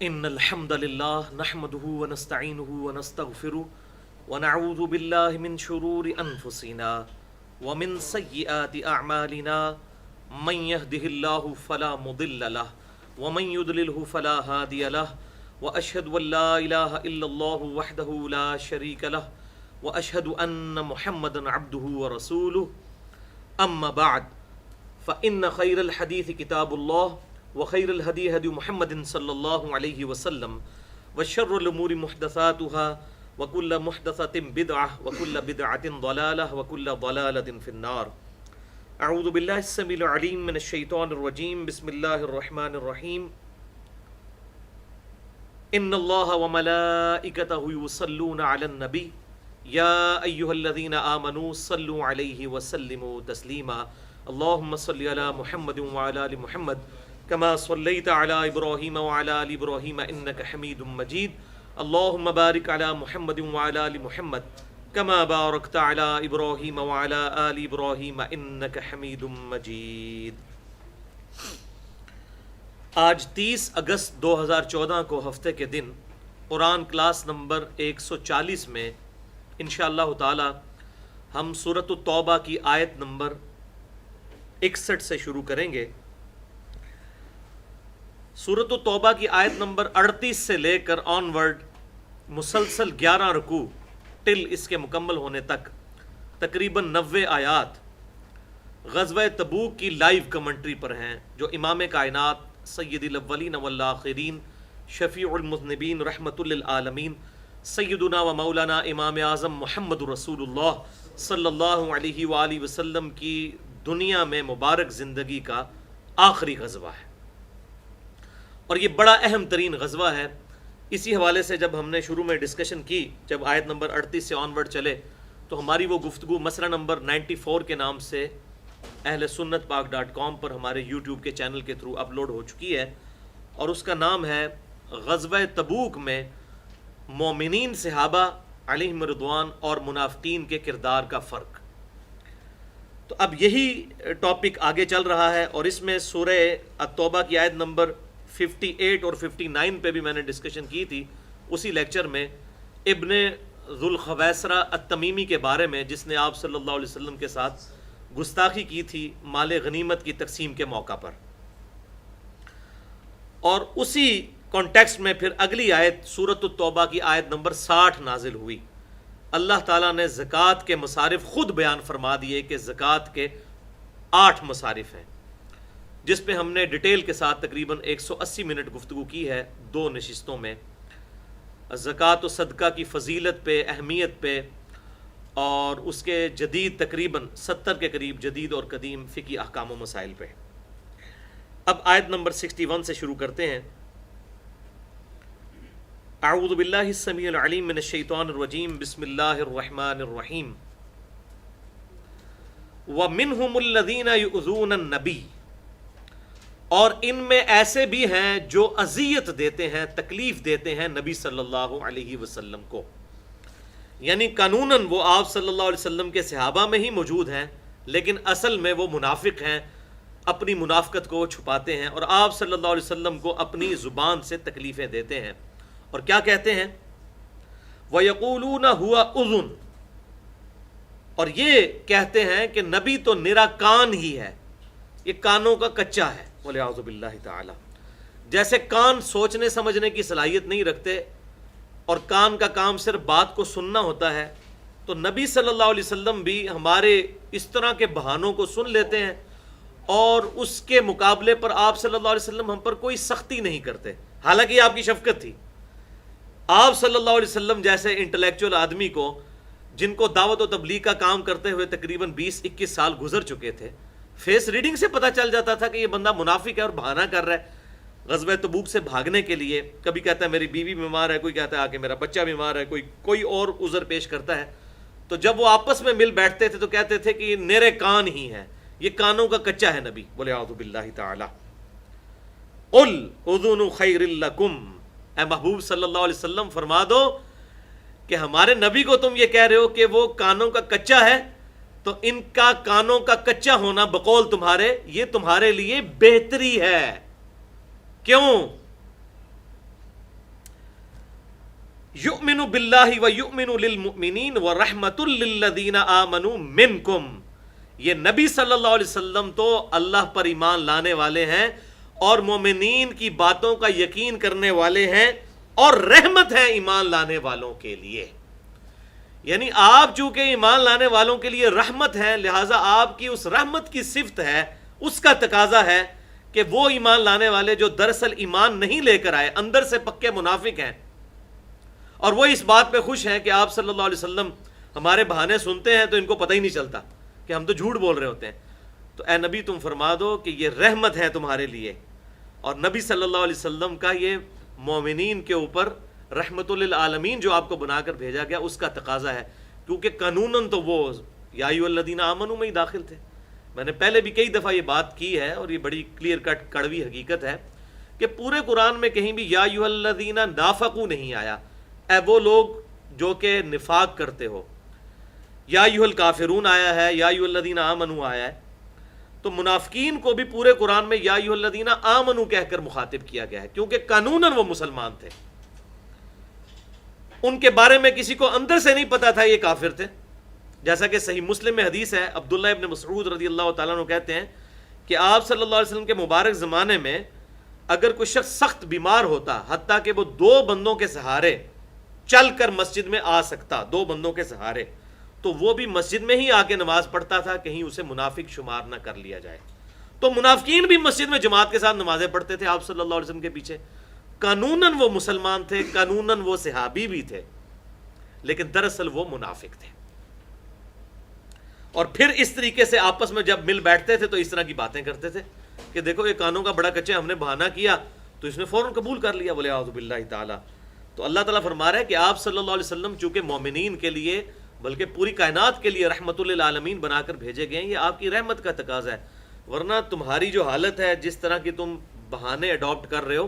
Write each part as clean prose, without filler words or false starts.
ان الحمد لله نحمده ونستعينه ونستغفره ونعوذ بالله من شرور انفسنا ومن سيئات اعمالنا من يهده الله فلا مضل له ومن يضلله فلا هادي له واشهد ان لا اله الا الله وحده لا شريك له واشهد ان محمدا عبده ورسوله اما بعد فان خير الحديث كتاب الله وخير الهدي هدي محمد صلى الله عليه وسلم وشر الأمور محدثاتها وكل محدثة بدعة وكل بدعة ضلالة وكل ضلالة في النار. أعوذ بالله السميع العليم من الشيطان الرجيم. بسم الله الرحمن الرحيم. إن الله وملائكته يصلون على النبي يا أيها الذين آمنوا صلوا عليه وسلموا تسليما. اللهم صل على محمد وعلى آل محمد كما صليت على إبراهيم وعلى آل إبراهيم إنك حميد مجيد. اللهم بارك على محمد وعلى آل محمد كما باركت على إبراهيم وعلى آل إبراهيم إنك حميد مجيد. آج 30 اگست 2014 کو ہفتے کے دن قرآن کلاس نمبر 140 میں انشاءاللہ تعالی ہم سورۃ التوبہ کی آیت نمبر 61 سے شروع کریں گے. سورۃ التوبہ کی آیت نمبر 38 سے لے کر آن ورڈ مسلسل 11 رکوع ٹل اس کے مکمل ہونے تک تقریباً 90 آیات غزوہ تبوک کی لائیو کمنٹری پر ہیں، جو امام کائنات سید الاولین والآخرین شفیع المذنبین رحمۃ للعالمین سیدنا و مولانا امام اعظم محمد رسول اللہ صلی اللہ علیہ وآلہ وسلم کی دنیا میں مبارک زندگی کا آخری غزوہ ہے، اور یہ بڑا اہم ترین غزوہ ہے. اسی حوالے سے جب ہم نے شروع میں ڈسکشن کی، جب آیت نمبر 38 سے آن ورڈ چلے، تو ہماری وہ گفتگو مسئلہ نمبر 94 کے نام سے اہل سنت پاک .com پر ہمارے یوٹیوب کے چینل کے تھرو اپلوڈ ہو چکی ہے، اور اس کا نام ہے غزوہ تبوک میں مومنین صحابہ علیہم رضوان اور منافقین کے کردار کا فرق. تو اب یہی ٹاپک آگے چل رہا ہے، اور اس میں سورہ التوبہ کی آیت نمبر 58 اور 59 پہ بھی میں نے ڈسکشن کی تھی اسی لیکچر میں، ابن ذوالخویسرہ التمیمی کے بارے میں، جس نے آپ صلی اللہ علیہ وسلم کے ساتھ گستاخی کی تھی مال غنیمت کی تقسیم کے موقع پر. اور اسی کانٹیکسٹ میں پھر اگلی آیت سورۃ التوبہ کی آیت نمبر 60 نازل ہوئی. اللہ تعالیٰ نے زکوٰۃ کے مصارف خود بیان فرما دیے کہ زکوٰۃ کے 8 مصارف ہیں، جس پہ ہم نے ڈیٹیل کے ساتھ تقریباً 180 منٹ گفتگو کی ہے 2 نشستوں میں. زکوٰۃ و صدقہ کی فضیلت پہ، اہمیت پہ، اور اس کے جدید تقریباً 70 کے قریب جدید اور قدیم فقہی احکام و مسائل پہ. اب آیت نمبر 61 سے شروع کرتے ہیں. اعوذ باللہ السمیع العلیم من الشیطان الرجیم. بسم اللہ الرحمن الرحیم. وَمِنْهُمُ الَّذِينَ يُؤْذُونَ النَّبِيَّ، اور ان میں ایسے بھی ہیں جو اذیت دیتے ہیں، تکلیف دیتے ہیں نبی صلی اللہ علیہ وسلم کو. یعنی قانوناً وہ آپ صلی اللہ علیہ وسلم کے صحابہ میں ہی موجود ہیں، لیکن اصل میں وہ منافق ہیں، اپنی منافقت کو چھپاتے ہیں، اور آپ صلی اللہ علیہ وسلم کو اپنی زبان سے تکلیفیں دیتے ہیں. اور کیا کہتے ہیں؟ وَيَقُولُونَ هُوَ أُذُنٌ، اور یہ کہتے ہیں کہ نبی تو نرا کان ہی ہے، یہ کانوں کا کچا ہے. وَلِعَوْذُ بِاللَّهِ تَعَالَى. جیسے کان سوچنے سمجھنے کی صلاحیت نہیں رکھتے اور کان کا کام صرف بات کو سننا ہوتا ہے، تو نبی صلی اللہ علیہ وسلم بھی ہمارے اس طرح کے بہانوں کو سن لیتے ہیں، اور اس کے مقابلے پر آپ صلی اللہ علیہ وسلم ہم پر کوئی سختی نہیں کرتے، حالانکہ یہ آپ کی شفقت تھی. آپ صلی اللہ علیہ وسلم جیسے انٹلیکچوئل آدمی کو، جن کو دعوت و تبلیغ کا کام کرتے ہوئے تقریباً 20-21 سال گزر چکے تھے، فیس ریڈنگ سے پتہ چل جاتا تھا کہ یہ بندہ منافق ہے اور بہانہ کر رہا ہے غزوہ تبوک سے بھاگنے کے لیے. کبھی کہتا ہے میری بیوی بیمار ہے، کوئی کہتا ہے آ کے میرا بچہ بیمار ہے، کوئی اور عذر پیش کرتا ہے. تو جب وہ آپس میں مل بیٹھتے تھے تو کہتے تھے کہ یہ نرے کان ہی ہیں، یہ کانوں کا کچا ہے نبی. بولے اعوذ باللہ تعالی. قل اذن خیر لکم، اے محبوب صلی اللہ علیہ وسلم فرما دو کہ ہمارے نبی کو تم یہ کہہ رہے ہو کہ وہ کانوں کا کچا ہے، تو ان کا کانوں کا کچا ہونا بقول تمہارے یہ تمہارے لیے بہتری ہے. کیوں؟ یؤمن باللہ و یؤمن للمؤمنین ورحمۃ للذین آمنوا منکم، یہ نبی صلی اللہ علیہ وسلم تو اللہ پر ایمان لانے والے ہیں اور مومنین کی باتوں کا یقین کرنے والے ہیں، اور رحمت ہے ایمان لانے والوں کے لیے۔ یعنی آپ چونکہ ایمان لانے والوں کے لیے رحمت ہے، لہٰذا آپ کی اس رحمت کی صفت ہے، اس کا تقاضا ہے کہ وہ ایمان لانے والے جو دراصل ایمان نہیں لے کر آئے، اندر سے پکے منافق ہیں، اور وہ اس بات پہ خوش ہیں کہ آپ صلی اللہ علیہ وسلم ہمارے بہانے سنتے ہیں تو ان کو پتہ ہی نہیں چلتا کہ ہم تو جھوٹ بول رہے ہوتے ہیں، تو اے نبی تم فرما دو کہ یہ رحمت ہے تمہارے لیے، اور نبی صلی اللہ علیہ وسلم کا یہ مومنین کے اوپر رحمت للعالمین جو آپ کو بنا کر بھیجا گیا اس کا تقاضا ہے، کیونکہ قانوناً تو وہ یا ایھا الذین آمنوا میں ہی داخل تھے۔ میں نے پہلے بھی کئی دفعہ یہ بات کی ہے اور یہ بڑی کلیئر کٹ کڑوی حقیقت ہے کہ پورے قرآن میں کہیں بھی یا ایھا الذین نافقوا نہیں آیا، اے وہ لوگ جو کہ نفاق کرتے ہو۔ یا ایھا الکافرون آیا ہے، یا ایھا الذین آمنوا آیا ہے، تو منافقین کو بھی پورے قرآن میں یا ایھا الذین آمنوا کہہ کر مخاطب کیا گیا ہے، کیونکہ قانوناً وہ مسلمان تھے، ان کے بارے میں کسی کو اندر سے نہیں پتا تھا یہ کافر تھے۔ جیسا کہ صحیح مسلم میں حدیث ہے، عبداللہ ابن مسعود رضی اللہ تعالیٰ عنہ کہتے ہیں کہ آپ صلی اللہ علیہ وسلم کے مبارک زمانے میں اگر کوئی شخص سخت بیمار ہوتا، حتیٰ کہ وہ 2 بندوں کے سہارے چل کر مسجد میں آ سکتا، 2 بندوں کے سہارے، تو وہ بھی مسجد میں ہی آ کے نماز پڑھتا تھا، کہیں اسے منافق شمار نہ کر لیا جائے۔ تو منافقین بھی مسجد میں جماعت کے ساتھ نمازیں پڑھتے تھے آپ صلی اللہ علیہ وسلم کے پیچھے، قانوناً وہ مسلمان تھے، قانوناً وہ صحابی بھی تھے، لیکن دراصل وہ منافق تھے۔ اور پھر اس طریقے سے آپس میں جب مل بیٹھتے تھے تو اس طرح کی باتیں کرتے تھے کہ دیکھو یہ کانوں کا بڑا کچے، ہم نے بہانہ کیا تو اس نے فوراً قبول کر لیا، بولے اعوذ باللہ تعالیٰ۔ تو اللہ تعالیٰ فرما رہا ہے کہ آپ صلی اللہ علیہ وسلم چونکہ مومنین کے لیے بلکہ پوری کائنات کے لیے رحمت للعالمین بنا کر بھیجے گئے ہیں، یہ آپ کی رحمت کا تقاضا ہے، ورنہ تمہاری جو حالت ہے، جس طرح کی تم بہانے اڈاپٹ کر رہے ہو،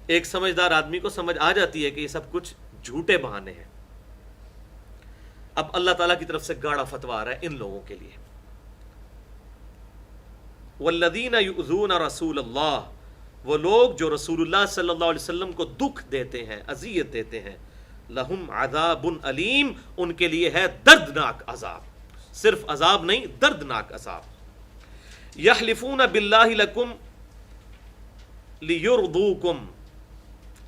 ایک سمجھدار آدمی کو سمجھ آ جاتی ہے کہ یہ سب کچھ جھوٹے بہانے ہیں۔ اب اللہ تعالیٰ کی طرف سے گاڑا فتویٰ آ رہا ہے ان لوگوں کے لیے، والذین یؤذون رسول اللہ، وہ لوگ جو رسول اللہ صلی اللہ علیہ وسلم کو دکھ دیتے ہیں، اذیت دیتے ہیں، لہم عذاب علیم، ان کے لیے ہے دردناک عذاب، صرف عذاب نہیں، دردناک عذاب۔ یحلفون باللہ لکم لیرضوکم،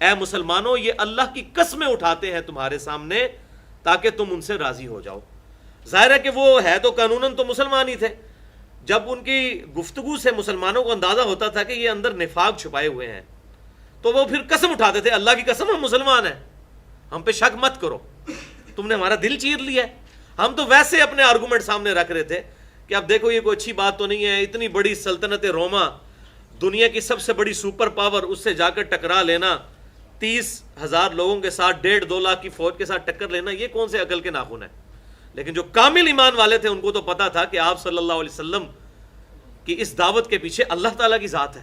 اے مسلمانوں یہ اللہ کی قسمیں اٹھاتے ہیں تمہارے سامنے تاکہ تم ان سے راضی ہو جاؤ۔ ظاہر ہے کہ وہ ہے تو قانوناً تو مسلمان ہی تھے، جب ان کی گفتگو سے مسلمانوں کو اندازہ ہوتا تھا کہ یہ اندر نفاق چھپائے ہوئے ہیں تو وہ پھر قسم اٹھاتے تھے، اللہ کی قسم ہم مسلمان ہیں، ہم پہ شک مت کرو، تم نے ہمارا دل چیر لیا ہے۔ ہم تو ویسے اپنے آرگومنٹ سامنے رکھ رہے تھے کہ اب دیکھو یہ کوئی اچھی بات تو نہیں ہے، اتنی بڑی سلطنت روما، دنیا کی سب سے بڑی سپر پاور، اس سے جا کر ٹکرا لینا، 30,000 لوگوں کے ساتھ 1.5-2 لاکھ کی فوج کے ساتھ ٹکر لینا، یہ کون سے عقل کے ناخن ہے؟ لیکن جو کامل ایمان والے تھے ان کو تو پتا تھا کہ آپ صلی اللہ علیہ وسلم کی اس دعوت کے پیچھے اللہ تعالیٰ کی ذات ہے،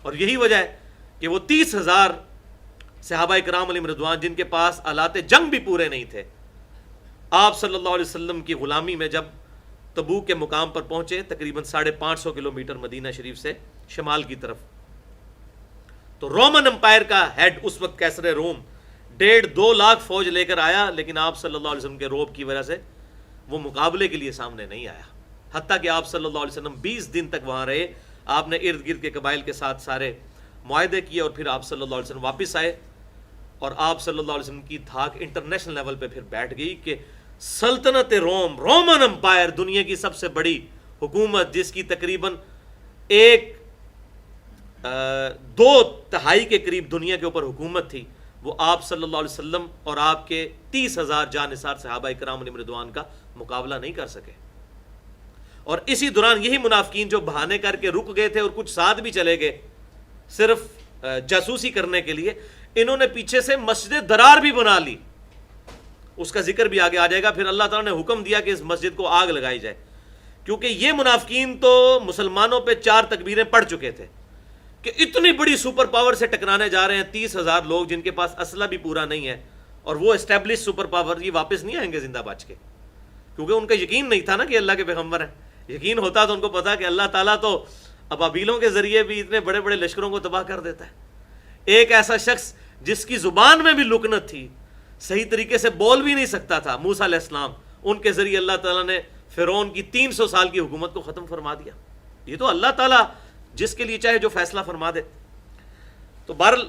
اور یہی وجہ ہے کہ وہ 30,000 صحابہ کرام علیہم رضوان جن کے پاس آلات جنگ بھی پورے نہیں تھے، آپ صلی اللہ علیہ وسلم کی غلامی میں جب تبوک کے مقام پر پہنچے، تقریباً 550 کلومیٹر مدینہ شریف سے شمال کی طرف، تو رومن امپائر کا ہیڈ اس وقت کیسر روم 1.5-2 لاکھ فوج لے کر آیا، لیکن آپ صلی اللہ علیہ وسلم کے روب کی وجہ سے وہ مقابلے کے لیے سامنے نہیں آیا، حتیٰ کہ آپ صلی اللہ علیہ وسلم 20 دن تک وہاں رہے، آپ نے ارد گرد کے قبائل کے ساتھ سارے معاہدے کیے، اور پھر آپ صلی اللہ علیہ وسلم واپس آئے، اور آپ صلی اللہ علیہ وسلم کی دھاک انٹرنیشنل لیول پہ پھر بیٹھ گئی کہ سلطنت رومن امپائر، دنیا کی سب سے بڑی حکومت جس کی تقریباً 2/3 کے قریب دنیا کے اوپر حکومت تھی، وہ آپ صلی اللہ علیہ وسلم اور آپ کے 30,000 جانثار صحابہ کرام علیہم رضوان کا مقابلہ نہیں کر سکے۔ اور اسی دوران یہی منافقین جو بہانے کر کے رک گئے تھے اور کچھ ساتھ بھی چلے گئے صرف جاسوسی کرنے کے لیے، انہوں نے پیچھے سے مسجد درار بھی بنا لی، اس کا ذکر بھی آگے آ جائے گا۔ پھر اللہ تعالیٰ نے حکم دیا کہ اس مسجد کو آگ لگائی جائے، کیونکہ یہ منافقین تو مسلمانوں پہ 4 تکبیریں پڑھ چکے تھے کہ اتنی بڑی سپر پاور سے ٹکرانے جا رہے ہیں، 30,000 لوگ جن کے پاس اسلحہ بھی پورا نہیں ہے، اور وہ اسٹیبلش سپر پاور، یہ واپس نہیں آئیں گے زندہ بچ کے، کیونکہ ان کا یقین نہیں تھا نا کہ اللہ کے پیغمبر ہیں۔ یقین ہوتا تو ان کو پتا کہ اللہ تعالیٰ تو ابابیلوں کے ذریعے بھی اتنے بڑے بڑے لشکروں کو تباہ کر دیتا ہے۔ ایک ایسا شخص جس کی زبان میں بھی لکنت تھی، صحیح طریقے سے بول بھی نہیں سکتا تھا موسیٰ علیہ السلام، ان کے ذریعے اللہ تعالیٰ نے فرعون کی 300 سال کی حکومت کو ختم فرما دیا. یہ تو اللہ تعالیٰ جس کے لیے چاہے جو فیصلہ فرما دے. تو بہرحال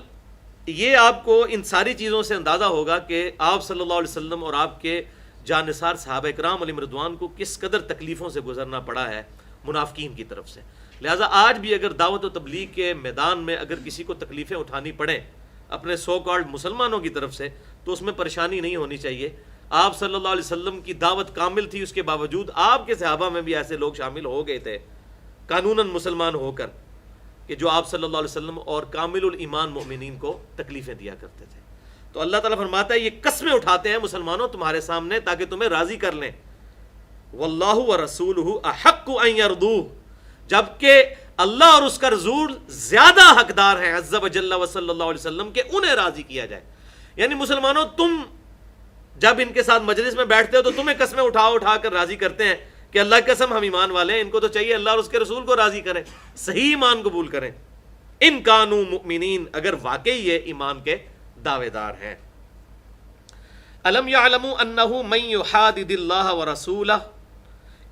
یہ آپ کو ان ساری چیزوں سے اندازہ ہوگا کہ آپ صلی اللہ علیہ وسلم اور آپ کے جانثار صحابہ کرام علیہم رضوان کو کس قدر تکلیفوں سے گزرنا پڑا ہے منافقین کی طرف سے. لہٰذا آج بھی اگر دعوت و تبلیغ کے میدان میں اگر کسی کو تکلیفیں اٹھانی پڑیں اپنے سو کالڈ مسلمانوں کی طرف سے تو اس میں پریشانی نہیں ہونی چاہیے. آپ صلی اللہ علیہ وسلم کی دعوت کامل تھی، اس کے باوجود آپ کے صحابہ میں بھی ایسے لوگ شامل ہو گئے تھے قانوناً مسلمان ہو کر کہ جو آپ صلی اللہ علیہ وسلم اور کامل الایمان مؤمنین کو تکلیفیں دیا کرتے تھے. تو اللہ تعالیٰ فرماتا ہے یہ قسمیں اٹھاتے ہیں مسلمانوں تمہارے سامنے تاکہ تمہیں راضی کر لیں. واللہ ورسولہ احق ان یرضوہ، جبکہ اللہ اور اس کا رسول زیادہ حقدار ہیں عز وجل و صلی اللہ علیہ وسلم کہ انہیں راضی کیا جائے. یعنی مسلمانوں تم جب ان کے ساتھ مجلس میں بیٹھتے ہو تو تمہیں قسمیں اٹھا کر راضی کرتے ہیں کہ اللہ کی قسم ہم ایمان والے ہیں، ان کو تو چاہیے اللہ اور اس کے رسول کو راضی کریں، صحیح ایمان قبول کریں. ان کانوا مؤمنین، اگر واقعی یہ ایمان کے دعوے دار ہیں. الم یعلموا انہ من یحادد اللہ ورسولہ،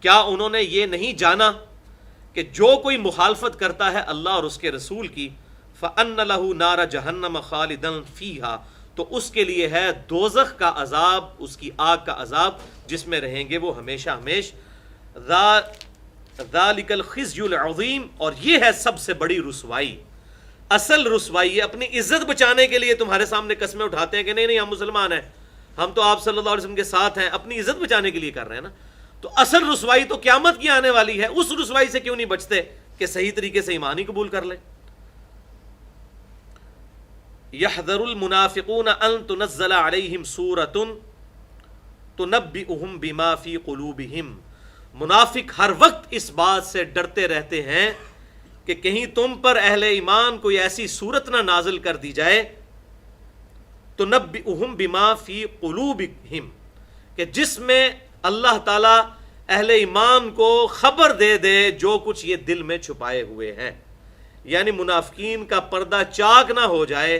کیا انہوں نے یہ نہیں جانا کہ جو کوئی مخالفت کرتا ہے اللہ اور اس کے رسول کی فَأَنَّ لَهُ نَارَ جَهَنَّمَ خَالِدًا فِيهَا، تو اس کے لیے ہے دوزخ کا عذاب، اس کی آگ کا عذاب جس میں رہیں گے وہ ہمیشہ ہمیش. ذَلِكَ الْخِزْيُ الْعَظِيمُ، اور یہ ہے سب سے بڑی رسوائی. اصل رسوائی ہے اپنی عزت بچانے کے لیے تمہارے سامنے قسمیں اٹھاتے ہیں کہ نہیں ہم مسلمان ہیں، ہم تو آپ صلی اللہ علیہ وسلم کے ساتھ ہیں، اپنی عزت بچانے کے لیے کر رہے ہیں نا. تو اصل رسوائی تو قیامت کی آنے والی ہے، اس رسوائی سے کیوں نہیں بچتے کہ صحیح طریقے سے ایمان ہی قبول کر لیں. یحذر المنافقون ان تنزل علیہم سورۃ تنبئہم بما فی قلوبہم، منافق ہر وقت اس بات سے ڈرتے رہتے ہیں کہ کہیں تم پر اہل ایمان کوئی ایسی صورت نہ نازل کر دی جائے تنبئہم بما فی قلوبہم، کہ جس میں اللہ تعالیٰ اہل ایمان کو خبر دے دے جو کچھ یہ دل میں چھپائے ہوئے ہیں. یعنی منافقین کا پردہ چاک نہ ہو جائے،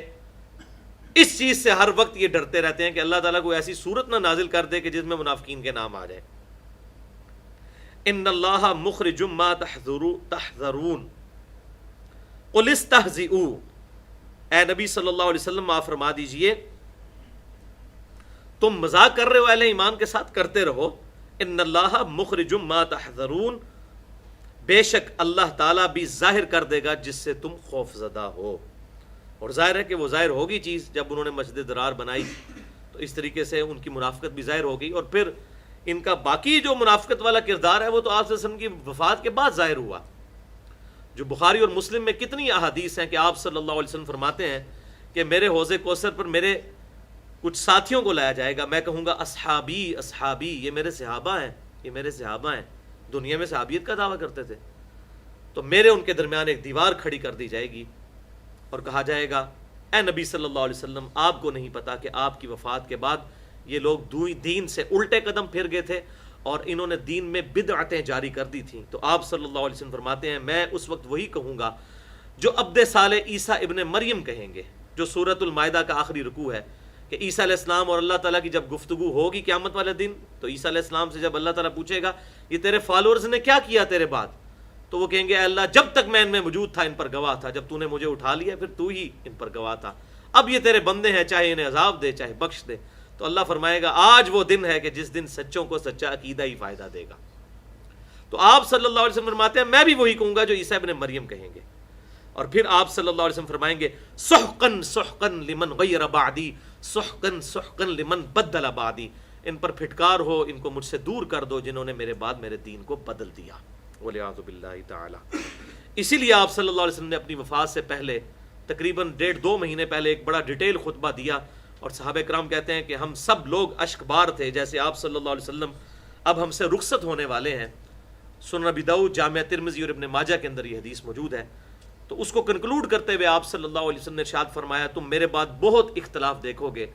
اس چیز سے ہر وقت یہ ڈرتے رہتے ہیں کہ اللہ تعالیٰ کو ایسی صورت نہ نازل کر دے کہ جس میں منافقین کے نام آ جائے. ان اللہ مخرج ما تحذرون قل استہزئوا، اے نبی صلی اللہ علیہ وسلم آپ فرما دیجئے تم مذاق کر رہے ہو اہل ایمان کے ساتھ، کرتے رہو. ان اللہ مخرج ما تحذرون، بے شک اللہ تعالیٰ بھی ظاہر کر دے گا جس سے تم خوف زدہ ہو. اور ظاہر ہے کہ وہ ظاہر ہوگی چیز جب انہوں نے مسجد درار بنائی تو اس طریقے سے ان کی منافقت بھی ظاہر ہو گئی. اور پھر ان کا باقی جو منافقت والا کردار ہے وہ تو آپ صلی اللہ علیہ وسلم کی وفات کے بعد ظاہر ہوا. جو بخاری اور مسلم میں کتنی احادیث ہیں کہ آپ صلی اللہ علیہ وسلم فرماتے ہیں کہ میرے حوض کوثر پر میرے کچھ ساتھیوں کو لایا جائے گا، میں کہوں گا اصحابی اصحابی، یہ میرے صحابہ ہیں، یہ میرے صحابہ ہیں. دنیا میں صحابیت کا دعویٰ کرتے تھے. تو میرے ان کے درمیان ایک دیوار کھڑی کر دی جائے گی اور کہا جائے گا اے نبی صلی اللہ علیہ وسلم آپ کو نہیں پتا کہ آپ کی وفات کے بعد یہ لوگ دین سے الٹے قدم پھر گئے تھے اور انہوں نے دین میں بدعتیں جاری کر دی تھیں. تو آپ صلی اللہ علیہ وسلم فرماتے ہیں میں اس وقت وہی کہوں گا جو عبد صالح عیسیٰ ابن مریم کہیں گے، جو سورۃ المائدہ کا آخری رکوع ہے کہ عیسیٰ علیہ السلام اور اللہ تعالیٰ کی جب گفتگو ہوگی قیامت والے دن تو عیسیٰ علیہ السلام سے جب اللہ تعالیٰ پوچھے گا یہ تیرے فالورز نے کیا کیا تیرے بعد، تو وہ کہیں گے اے اللہ جب تک میں ان میں موجود تھا ان پر گواہ تھا، جب تو نے مجھے اٹھا لیا پھر تو ہی ان پر گواہ تھا، اب یہ تیرے بندے ہیں چاہے انہیں عذاب دے چاہے بخش دے. تو اللہ فرمائے گا آج وہ دن ہے کہ جس دن سچوں کو سچا عقیدہ ہی فائدہ دے گا. تو آپ صلی اللہ علیہ وسلم فرماتے ہیں میں بھی وہی کہوں گا جو عیسیٰ ابن مریم کہیں گے. اور پھر آپ صلی اللہ علیہ وسلم فرمائیں گے سحقن سحقن لمن غیر بعدی سحقن سحقن لمن بدل بعدی، ان پر پھٹکار ہو، ان کو مجھ سے دور کر دو جنہوں نے میرے بعد میرے دین کو بدل دیا. والعیاذ باللہ تعالی. اسی لیے آپ صلی اللہ علیہ وسلم نے اپنی وفات سے پہلے تقریباً 1.5-2 مہینے پہلے ایک بڑا ڈیٹیل خطبہ دیا اور صحابہ کرام کہتے ہیں کہ ہم سب لوگ اشک بار تھے جیسے آپ صلی اللہ علیہ وسلم اب ہم سے رخصت ہونے والے ہیں. سنن ابی داؤد، جامع ترمذی اور ابن ماجہ کے اندر یہ حدیث موجود ہے. تو اس کو کنکلوڈ کرتے ہوئے آپ صلی اللہ علیہ وسلم نے ارشاد فرمایا تم میرے بعد بہت اختلاف دیکھو گے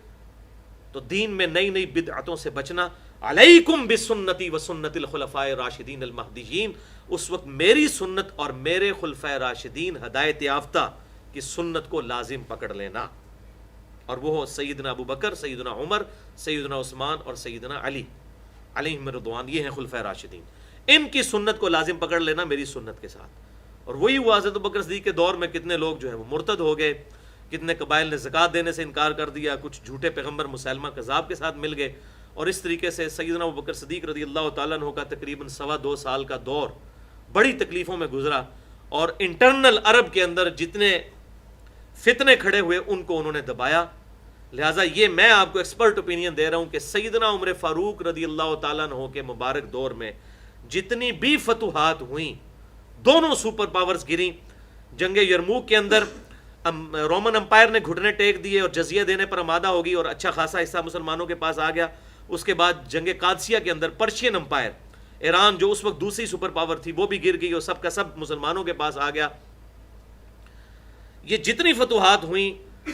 تو دین میں نئی نئی بدعتوں سے بچنا. علیکم بسنتی و سنت الخلفاء الراشدین المہدیین، اس وقت میری سنت اور میرے خلفاء راشدین ہدایت یافتہ کی سنت کو لازم پکڑ لینا. اور وہ ہو سیدنا ابو بکر، سیدنا عمر، سیدنا عثمان اور سیدنا علی علیہم رضوان. یہ ہیں خلفائے راشدین. ان کی سنت کو لازم پکڑ لینا میری سنت کے ساتھ. اور وہی ہوا حضرت ابو بکر صدیق کے دور میں کتنے لوگ جو ہے وہ مرتد ہو گئے، کتنے قبائل نے زکوٰۃ دینے سے انکار کر دیا، کچھ جھوٹے پیغمبر مسلمہ کذاب کے ساتھ مل گئے. اور اس طریقے سے سیدنا ابو بکر صدیق رضی اللہ تعالیٰ عنہ کا تقریباً 2.25 سال کا دور بڑی تکلیفوں میں گزرا، اور انٹرنل عرب کے اندر جتنے فتنے کھڑے ہوئے ان کو انہوں نے دبایا. لہٰذا یہ میں آپ کو ایکسپرٹ اوپینین دے رہا ہوں کہ سیدنا عمر فاروق رضی اللہ تعالیٰ عنہ کے مبارک دور میں جتنی بھی فتوحات ہوئیں، دونوں سپر پاورز گریں. جنگ یرموک کے اندر رومن امپائر نے گھٹنے ٹیک دیے اور جزیہ دینے پر آمادہ ہو گئی اور اچھا خاصا حصہ مسلمانوں کے پاس آ گیا. اس کے بعد جنگ قادسیہ کے اندر پرشین امپائر، ایران جو اس وقت دوسری سپر پاور تھی، وہ بھی گر گئی اور سب کا سب مسلمانوں کے پاس آ گیا. یہ جتنی فتوحات ہوئیں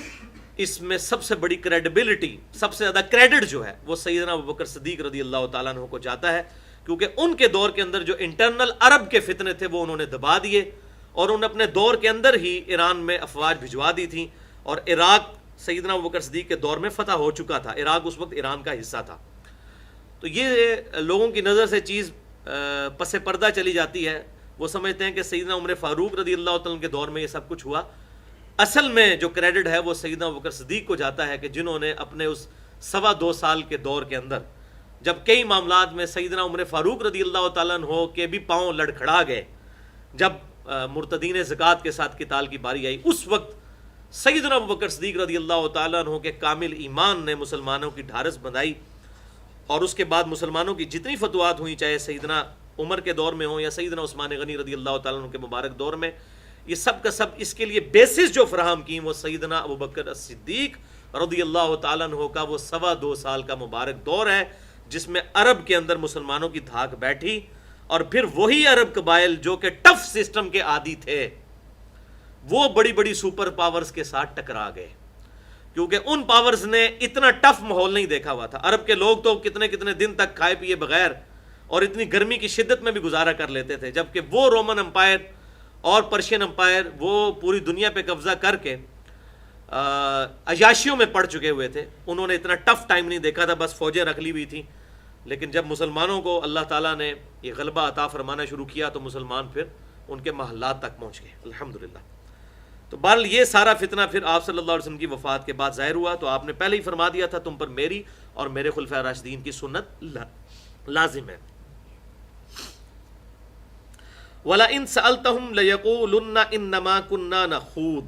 اس میں سب سے بڑی کریڈیبلٹی، سب سے زیادہ کریڈٹ جو ہے وہ سیدنا ابوبکر صدیق رضی اللہ تعالیٰ عنہ کو جاتا ہے، کیونکہ ان کے دور کے اندر جو انٹرنل عرب کے فتنے تھے وہ انہوں نے دبا دیے، اور انہوں نے اپنے دور کے اندر ہی ایران میں افواج بھجوا دی تھیں. اور عراق سیدنا ابوبکر صدیق کے دور میں فتح ہو چکا تھا، عراق اس وقت ایران کا حصہ تھا. تو یہ لوگوں کی نظر سے چیز پس پردہ چلی جاتی ہے، وہ سمجھتے ہیں کہ سیدنا عمر فاروق رضی اللہ تعالیٰ کے دور میں یہ سب کچھ ہوا. اصل میں جو کریڈٹ ہے وہ سیدنا ابوبکر صدیق کو جاتا ہے کہ جنہوں نے اپنے اس 2.25 سال کے دور کے اندر جب کئی معاملات میں سیدنا عمر فاروق رضی اللہ تعالیٰ عنہ کے بھی پاؤں لڑکھڑا گئے، جب مرتدین زکوٰۃ کے ساتھ قتال کی باری آئی، اس وقت سیدنا ابوبکر صدیق رضی اللہ تعالیٰ عنہ کے کامل ایمان نے مسلمانوں کی ڈھارس بندھائی. اور اس کے بعد مسلمانوں کی جتنی فتوحات ہوئیں، چاہے سیدنا عمر کے دور میں ہوں یا سیدنا عثمان غنی رضی اللہ تعالیٰ عنہ کے مبارک دور میں، یہ سب کا سب اس کے لیے بیسس جو فراہم کی وہ سیدنا ابوبکر صدیق رضی اللہ تعالیٰ عنہ کا وہ 2.25 سال کا مبارک دور ہے، جس میں عرب کے اندر مسلمانوں کی دھاک بیٹھی. اور پھر وہی عرب قبائل جو کہ ٹف سسٹم کے عادی تھے، وہ بڑی بڑی سپر پاورز کے ساتھ ٹکرا گئے، کیونکہ ان پاورز نے اتنا ٹف ماحول نہیں دیکھا ہوا تھا. عرب کے لوگ تو کتنے کتنے دن تک کھائے پیے بغیر اور اتنی گرمی کی شدت میں بھی گزارا کر لیتے تھے، جبکہ وہ رومن امپائر اور پرشین امپائر وہ پوری دنیا پہ قبضہ کر کے عیاشیوں میں پڑ چکے ہوئے تھے. انہوں نے اتنا ٹف ٹائم نہیں دیکھا تھا، بس فوجیں رکھ لی ہوئی تھیں. لیکن جب مسلمانوں کو اللہ تعالیٰ نے یہ غلبہ عطا فرمانا شروع کیا تو مسلمان پھر ان کے محلات تک پہنچ گئے الحمدللہ. تو بہرحال یہ سارا فتنہ پھر آپ صلی اللہ علیہ وسلم کی وفات کے بعد ظاہر ہوا. تو آپ نے پہلے ہی فرما دیا تھا تم پر میری اور میرے خلفائے راشدین کی سنت لازم ہے. وَلَئِن سَأَلْتَهُمْ لَيَقُولُنَّ إِنَّمَا كُنَّا نَخُوضُ.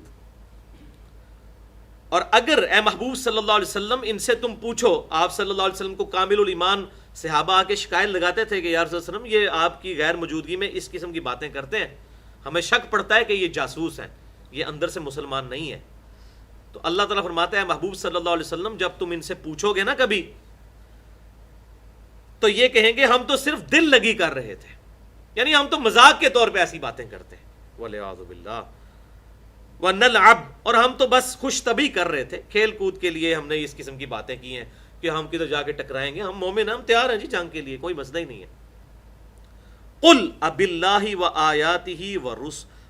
اور اگر اے محبوب صلی اللہ علیہ وسلم ان سے تم پوچھو، آپ صلی اللہ علیہ وسلم کو کامل الایمان صحابہ آ کے شکایت لگاتے تھے کہ یا رسول اللہ علیہ وسلم یہ آپ کی غیر موجودگی میں اس قسم کی باتیں کرتے ہیں، ہمیں شک پڑتا ہے کہ یہ جاسوس ہیں، یہ اندر سے مسلمان نہیں ہے. تو اللہ تعالیٰ فرماتا ہے محبوب صلی اللہ علیہ وسلم جب تم ان سے پوچھو گے نا کبھی، تو یہ کہیں گے ہم تو صرف دل لگی کر رہے تھے، یعنی ہم تو مذاق کے طور پہ ایسی باتیں کرتے ہیں، وَالْعِيَاذُ بِاللَّهِ وَنَلْعَبْ، اور ہم تو بس خوش طبعی کر رہے تھے، کھیل کود کے لیے ہم نے اس قسم کی باتیں کی ہیں کہ ہم کدھر جا کے ٹکرائیں گے، ہم مومن ہیں، ہم تیار ہیں جی جنگ کے لیے، کوئی مسئلہ ہی نہیں ہے. قُلْ أَبِاللَّهِ وَآيَاتِهِ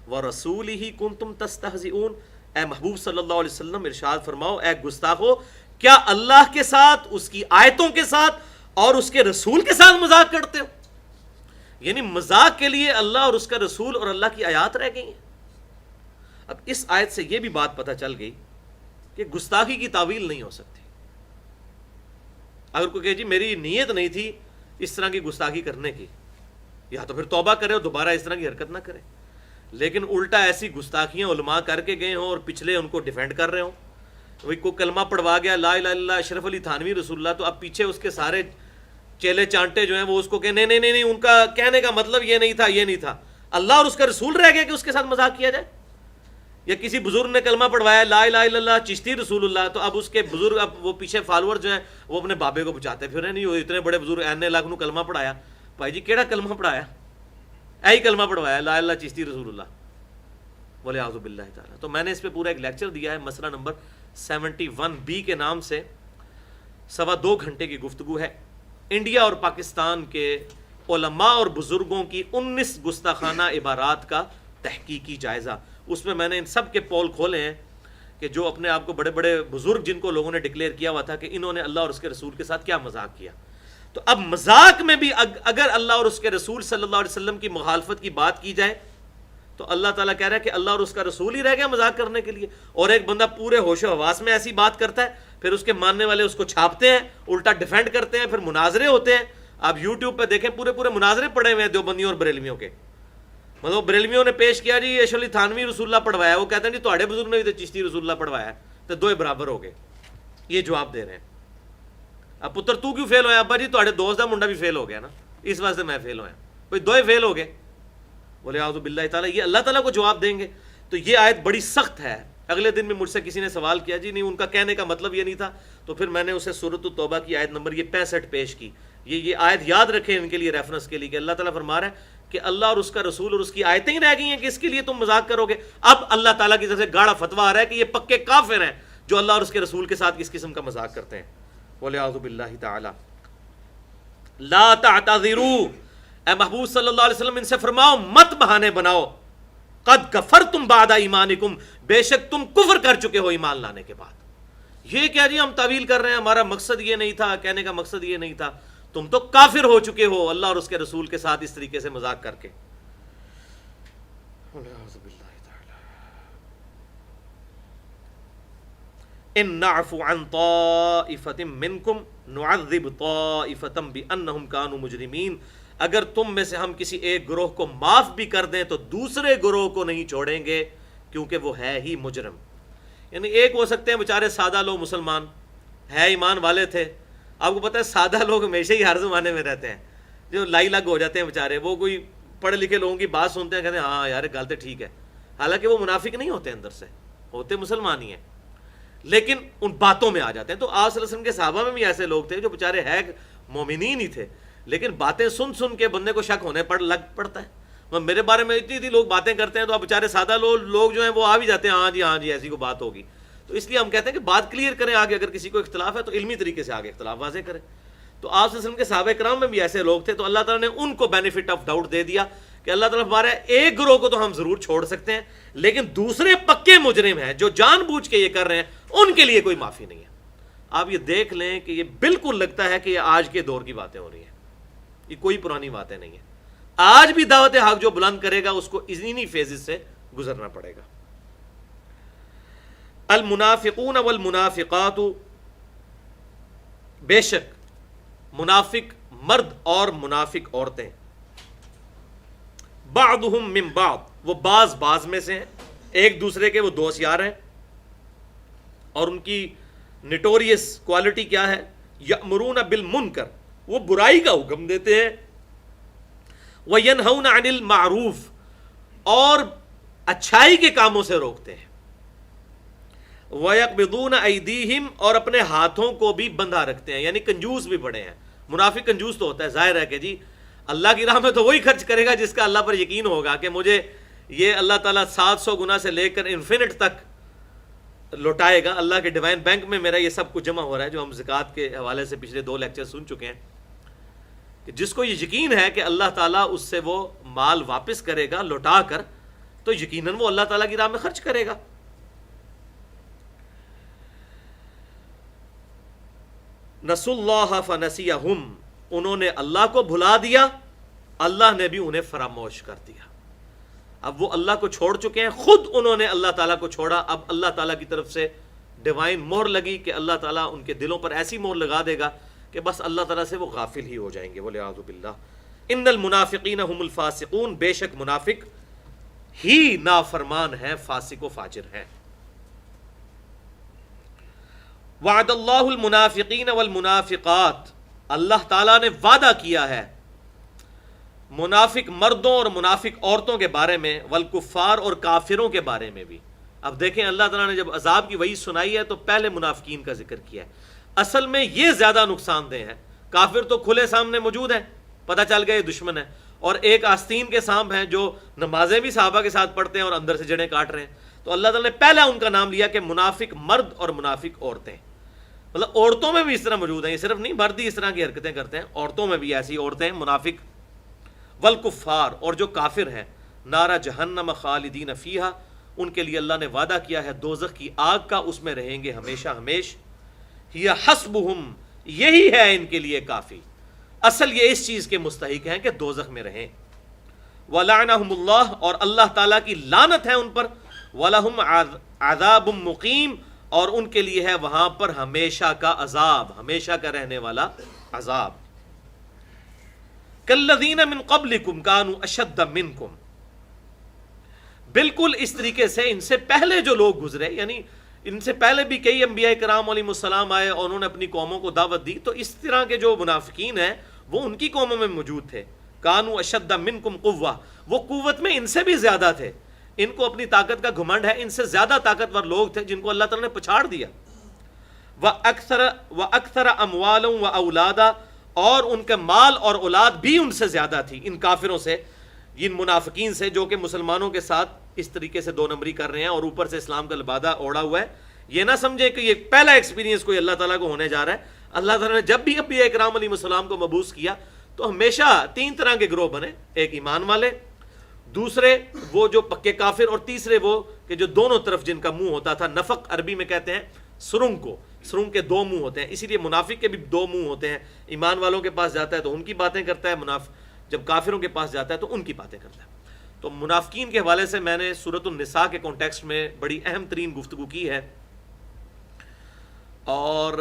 وَرَسُولِهِ كُنْتُمْ تَسْتَهْزِئُونَ. اے محبوب صلی اللہ علیہ وسلم ارشاد فرماؤ اے گستاخو، کیا اللہ کے ساتھ، اس کی آیتوں کے ساتھ اور اس کے رسول کے ساتھ مذاق کرتے ہو؟ یعنی مذاق کے لیے اللہ اور اس کا رسول اور اللہ کی آیات رہ گئی ہیں. اب اس آیت سے یہ بھی بات پتہ چل گئی کہ گستاخی کی تعویل نہیں ہو سکتی. اگر کوئی کہے جی میری نیت نہیں تھی اس طرح کی گستاخی کرنے کی، یا تو پھر توبہ کرے اور دوبارہ اس طرح کی حرکت نہ کرے. لیکن الٹا ایسی گستاخیاں علماء کر کے گئے ہوں اور پچھلے ان کو ڈیفینڈ کر رہے ہوں. وہی کوئی کلمہ پڑھوا گیا لا الہ الا اللہ اشرف علی تھانوی رسول اللہ، تو اب پیچھے اس کے سارے چیلے چانٹے جو ہیں وہ اس کو کہ نہیں نہیں نہیں، ان کا کہنے کا مطلب یہ نہیں تھا، یہ نہیں تھا. اللہ اور اس کا رسول رہ گیا کہ اس کے ساتھ مذاق کیا جائے. یا کسی بزرگ نے کلمہ پڑھوایا لا الہ الا اللہ چشتی رسول اللہ، تو اب اس کے بزرگ، اب وہ پیچھے فالوور جو ہیں وہ اپنے بابے کو بچاتے پھر ہیں، نہیں وہ اتنے بڑے بزرگ این لاکھ نو کلمہ پڑھایا. بھائی جی کیڑا کلمہ پڑھایا؟ ایہی کلمہ پڑھوایا لا الہ الا اللہ چشتی رسول اللہ، وَلِعَوْذُ بِاللَّهِ تعالیٰ. تو میں نے اس پہ پورا ایک لیکچر دیا ہے، مسئلہ نمبر 71B کے نام سے، 2.25 گھنٹے کی گفتگو ہے. انڈیا اور پاکستان کے علماء اور بزرگوں کی 19 گستاخانہ عبارات کا تحقیقی جائزہ. اس میں میں نے ان سب کے پول کھولے ہیں کہ جو اپنے آپ کو بڑے بڑے بزرگ جن کو لوگوں نے ڈکلیئر کیا ہوا تھا کہ انہوں نے اللہ اور اس کے رسول کے ساتھ کیا مذاق کیا. تو اب مذاق میں بھی اگر اللہ اور اس کے رسول صلی اللہ علیہ وسلم کی مخالفت کی بات کی جائے تو اللہ تعالیٰ کہہ رہا ہے کہ اللہ اور اس کا رسول ہی رہ گیا مذاق کرنے کے لیے. اور ایک بندہ پورے ہوش و حواس میں ایسی بات کرتا ہے, پھر اس کے ماننے والے اس کو چھاپتے ہیں, الٹا ڈیفینڈ کرتے ہیں, پھر مناظرے ہوتے ہیں. آپ یوٹیوب پہ دیکھیں پورے مناظرے پڑے ہوئے ہیں دیوبندیوں اور بریلویوں کے. مطلب بریلویوں نے پیش کیا جی اشرف علی تھانوی رسول اللہ پڑھوایا, وہ کہتے ہیں جی تہاڈے بزرگ نے بھی تو چشتی رسول اللہ پڑھوایا, تو دوئے برابر ہو گئے. یہ جواب دے رہے ہیں. اب پتر تو کیوں فیل ہویا؟ ابا جی تہاڈے دوست دا منڈا بھی فیل ہو گیا نا, اس واسطے میں فیل ہویا. بھائی دوئے فیل ہو گئے. بولے اعوذ باللہ تعالیٰ, یہ اللہ تعالیٰ کو جواب دیں گے. تو یہ آیت بڑی سخت ہے. اگلے دن میں مجھ سے کسی نے سوال کیا جی نہیں ان کا کہنے کا مطلب یہ نہیں تھا, تو پھر میں نے اسے سورۃ التوبہ کی آیت نمبر یہ 65 پیش کی. یہ آیت یاد رکھیں ان کے لیے ریفرنس کے لیے کہ اللہ تعالیٰ فرما رہا ہے کہ اللہ اور اس کا رسول اور اس کی آیتیں ہی رہ گئی ہیں کہ اس کے لیے تم مذاق کرو گے. اب اللہ تعالیٰ کی طرف سے گاڑا فتویٰ آ رہا ہے کہ یہ پکے کافر ہیں جو اللہ اور اس کے رسول کے ساتھ کس قسم کا مذاق کرتے ہیں. بولے اعوذ باللہ تعالیٰ. لا تعتذروا, اے محبوب صلی اللہ علیہ وسلم ان سے فرماؤ مت بہانے بناؤ. قد کفرتم بعد ایمانکم, بے شک تم کفر کر چکے ہو ایمان لانے کے بعد. یہ کیا جی ہم تعویل کر رہے ہیں, ہمارا مقصد یہ نہیں تھا, کہنے کا مقصد یہ نہیں تھا. تم تو کافر ہو چکے ہو اللہ اور اس کے رسول کے ساتھ اس طریقے سے مذاق کر کے. ان نعفو عن طائفة منکم نعذب طائفة بأنہم کانوا مجرمین, اگر تم میں سے ہم کسی ایک گروہ کو معاف بھی کر دیں تو دوسرے گروہ کو نہیں چھوڑیں گے کیونکہ وہ ہے ہی مجرم. یعنی ایک ہو سکتے ہیں بیچارے سادہ لوگ مسلمان ہے ایمان والے تھے. آپ کو پتہ ہے سادہ لوگ ہمیشہ ہی ہر زمانے میں رہتے ہیں, جو لائی لگ ہو جاتے ہیں بیچارے, وہ کوئی پڑھے لکھے لوگوں کی بات سنتے ہیں کہتے ہیں ہاں یار گل تو ٹھیک ہے, حالانکہ وہ منافق نہیں ہوتے, اندر سے ہوتے مسلمان ہی ہیں, لیکن ان باتوں میں آ جاتے ہیں. تو آپ صلی اللہ علیہ وسلم کے صحابہ میں بھی ایسے لوگ تھے جو بیچارے ہے مومنین ہی تھے, لیکن باتیں سن سن کے بندے کو شک ہونے لگ پڑتا ہے. میرے بارے میں اتنی لوگ باتیں کرتے ہیں تو آپ بیچارے سادہ لوگ جو ہیں وہ آ بھی جاتے ہیں ہاں جی ایسی کوئی بات ہوگی. تو اس لیے ہم کہتے ہیں کہ بات کلیئر کریں آگے, اگر کسی کو اختلاف ہے تو علمی طریقے سے آگے اختلاف واضح کریں. تو آپ صلی اللہ علیہ وسلم کے صحابہ کرام میں بھی ایسے لوگ تھے, تو اللہ تعالیٰ نے ان کو بینیفٹ آف ڈاؤٹ دے دیا کہ اللہ تعالیٰ ہمارے ایک گروہ کو تو ہم ضرور چھوڑ سکتے ہیں, لیکن دوسرے پکے مجرم ہیں جو جان بوجھ کے یہ کر رہے ہیں ان کے لیے کوئی معافی نہیں ہے. آپ یہ دیکھ لیں کہ یہ بالکل لگتا ہے کہ یہ آج کے دور کی باتیں ہو رہی ہیں, یہ کوئی پرانی باتیں نہیں ہیں. آج بھی دعوت حق جو بلند کرے گا اس کو انہی فیزز سے گزرنا پڑے گا. المنافقون والمنافقات, بے شک منافق مرد اور منافق عورتیں, بعضهم من بعض, وہ بعض میں سے ہیں, ایک دوسرے کے وہ دوست یار ہیں, اور ان کی نٹوریس کوالٹی کیا ہے, یأمرون بالمنکر, وہ برائی کا حکم دیتے ہیں, وینہون عن المعروف, اور اچھائی کے کاموں سے روکتے ہیں, وَيَقْبِضُونَ أَيْدِيهِمْ, اور اپنے ہاتھوں کو بھی بندھا رکھتے ہیں, یعنی کنجوس بھی بڑے ہیں. منافق کنجوس تو ہوتا ہے, ظاہر ہے کہ جی اللہ کی راہ میں تو وہی خرچ کرے گا جس کا اللہ پر یقین ہوگا کہ مجھے یہ اللہ تعالیٰ 700 گنا سے لے کر انفینٹ تک لوٹائے گا. اللہ کے ڈیوائن بینک میں میرا یہ سب کچھ جمع ہو رہا ہے, جو ہم زکوٰۃ کے حوالے سے پچھلے 2 لیکچر سن چکے ہیں, کہ جس کو یہ یقین ہے کہ اللہ تعالیٰ اس سے وہ مال واپس کرے گا لوٹا کر, تو یقیناً وہ اللہ تعالیٰ کی راہ میں خرچ کرے گا. نسوا اللہ فنسیہم, انہوں نے اللہ کو بھلا دیا, اللہ نے بھی انہیں فراموش کر دیا. اب وہ اللہ کو چھوڑ چکے ہیں, خود انہوں نے اللہ تعالیٰ کو چھوڑا. اب اللہ تعالیٰ کی طرف سے ڈیوائن مہر لگی کہ اللہ تعالیٰ ان کے دلوں پر ایسی مہر لگا دے گا کہ بس اللہ تعالیٰ سے وہ غافل ہی ہو جائیں گے. بولے اعوذ باللہ. ان المنافقین هم الفاسقون, بے شک منافق ہی نافرمان ہیں, فاسق و فاجر ہیں. وعد اللہ المنافقین والمنافقات, اللہ تعالیٰ نے وعدہ کیا ہے منافق مردوں اور منافق عورتوں کے بارے میں, والکفار, اور کافروں کے بارے میں بھی. اب دیکھیں اللہ تعالیٰ نے جب عذاب کی وعید سنائی ہے تو پہلے منافقین کا ذکر کیا ہے. اصل میں یہ زیادہ نقصان دہ ہے. کافر تو کھلے سامنے موجود ہیں, پتہ چل گیا یہ دشمن ہے, اور ایک آستین کے سانپ ہیں جو نمازیں بھی صحابہ کے ساتھ پڑھتے ہیں اور اندر سے جڑیں کاٹ رہے ہیں. تو اللہ تعالیٰ نے پہلا ان کا نام لیا کہ منافق مرد اور منافق عورتیں. مطلب عورتوں میں بھی اس طرح موجود ہیں, یہ صرف نہیں مرد ہی اس طرح کی حرکتیں کرتے ہیں, عورتوں میں بھی ایسی عورتیں ہیں منافق. والکفار, اور جو کافر ہیں, نارا جہنم خالدین فیہا, ان کے لیے اللہ نے وعدہ کیا ہے دوزخ کی آگ کا، اس میں رہیں گے ہمیشہ ہمیش. ہی حسبہم، یہی ہے ان کے لیے کافی. اصل یہ اس چیز کے مستحق ہیں کہ دوزخ میں رہیں. وَلَعْنَهُمُ اللَّهُ، اور اللہ تعالیٰ کی لعنت ہے ان پر. وَلَهُمْ عَذَابٌ مُقِيمٌ، اور ان کے لیے ہے وہاں پر ہمیشہ کا عذاب، ہمیشہ کا رہنے والا عذاب. كَالَّذِينَ مِن قَبْلِكُمْ كَانُوا أَشَدَّ مِنْكُمْ، بالکل اس طریقے سے ان سے پہلے جو لوگ گزرے، یعنی ان سے پہلے بھی کئی انبیاء کرام علیہ السلام آئے اور انہوں نے اپنی قوموں کو دعوت دی، تو اس طرح کے جو منافقین ہیں وہ ان کی قوموں میں موجود تھے. کانوا اشد منکم قوہ، وہ قوت میں ان سے بھی زیادہ تھے، ان کو اپنی طاقت کا گھمنڈ ہے، ان سے زیادہ طاقتور لوگ تھے جن کو اللہ تعالیٰ نے پچھاڑ دیا. وَأَكْثَرَ أَمْوَالًا وَأَوْلَادًا، اور ان کے مال اور اولاد بھی ان سے زیادہ تھی، ان کافروں سے، ان منافقین سے جو کہ مسلمانوں کے ساتھ اس طریقے سے دو نمبری کر رہے ہیں اور اوپر سے اسلام کا لبادہ اوڑا ہوا ہے. یہ نہ سمجھیں کہ یہ پہلا ایکسپیرینس کوئی اللہ تعالیٰ کو ہونے جا رہا ہے. اللہ تعالیٰ نے جب بھی انبیاء کرام علیہ السلام کو مبعوث کیا تو ہمیشہ تین طرح کے گروہ بنے، ایک ایمان والے، دوسرے وہ جو پکے کافر، اور تیسرے وہ کہ جو دونوں طرف جن کا منہ ہوتا تھا. نفق عربی میں کہتے ہیں سرنگ کو، سرنگ کے دو منہ ہوتے ہیں، اسی لیے منافق کے بھی دو منہ ہوتے ہیں. ایمان والوں کے پاس جاتا ہے تو ان کی باتیں کرتا ہے، جب کافروں کے پاس جاتا ہے تو ان کی باتیں کرتا ہے. تو منافقین کے حوالے سے میں نے سورۃ النساء کے کانٹیکسٹ میں بڑی اہم ترین گفتگو کی ہے، اور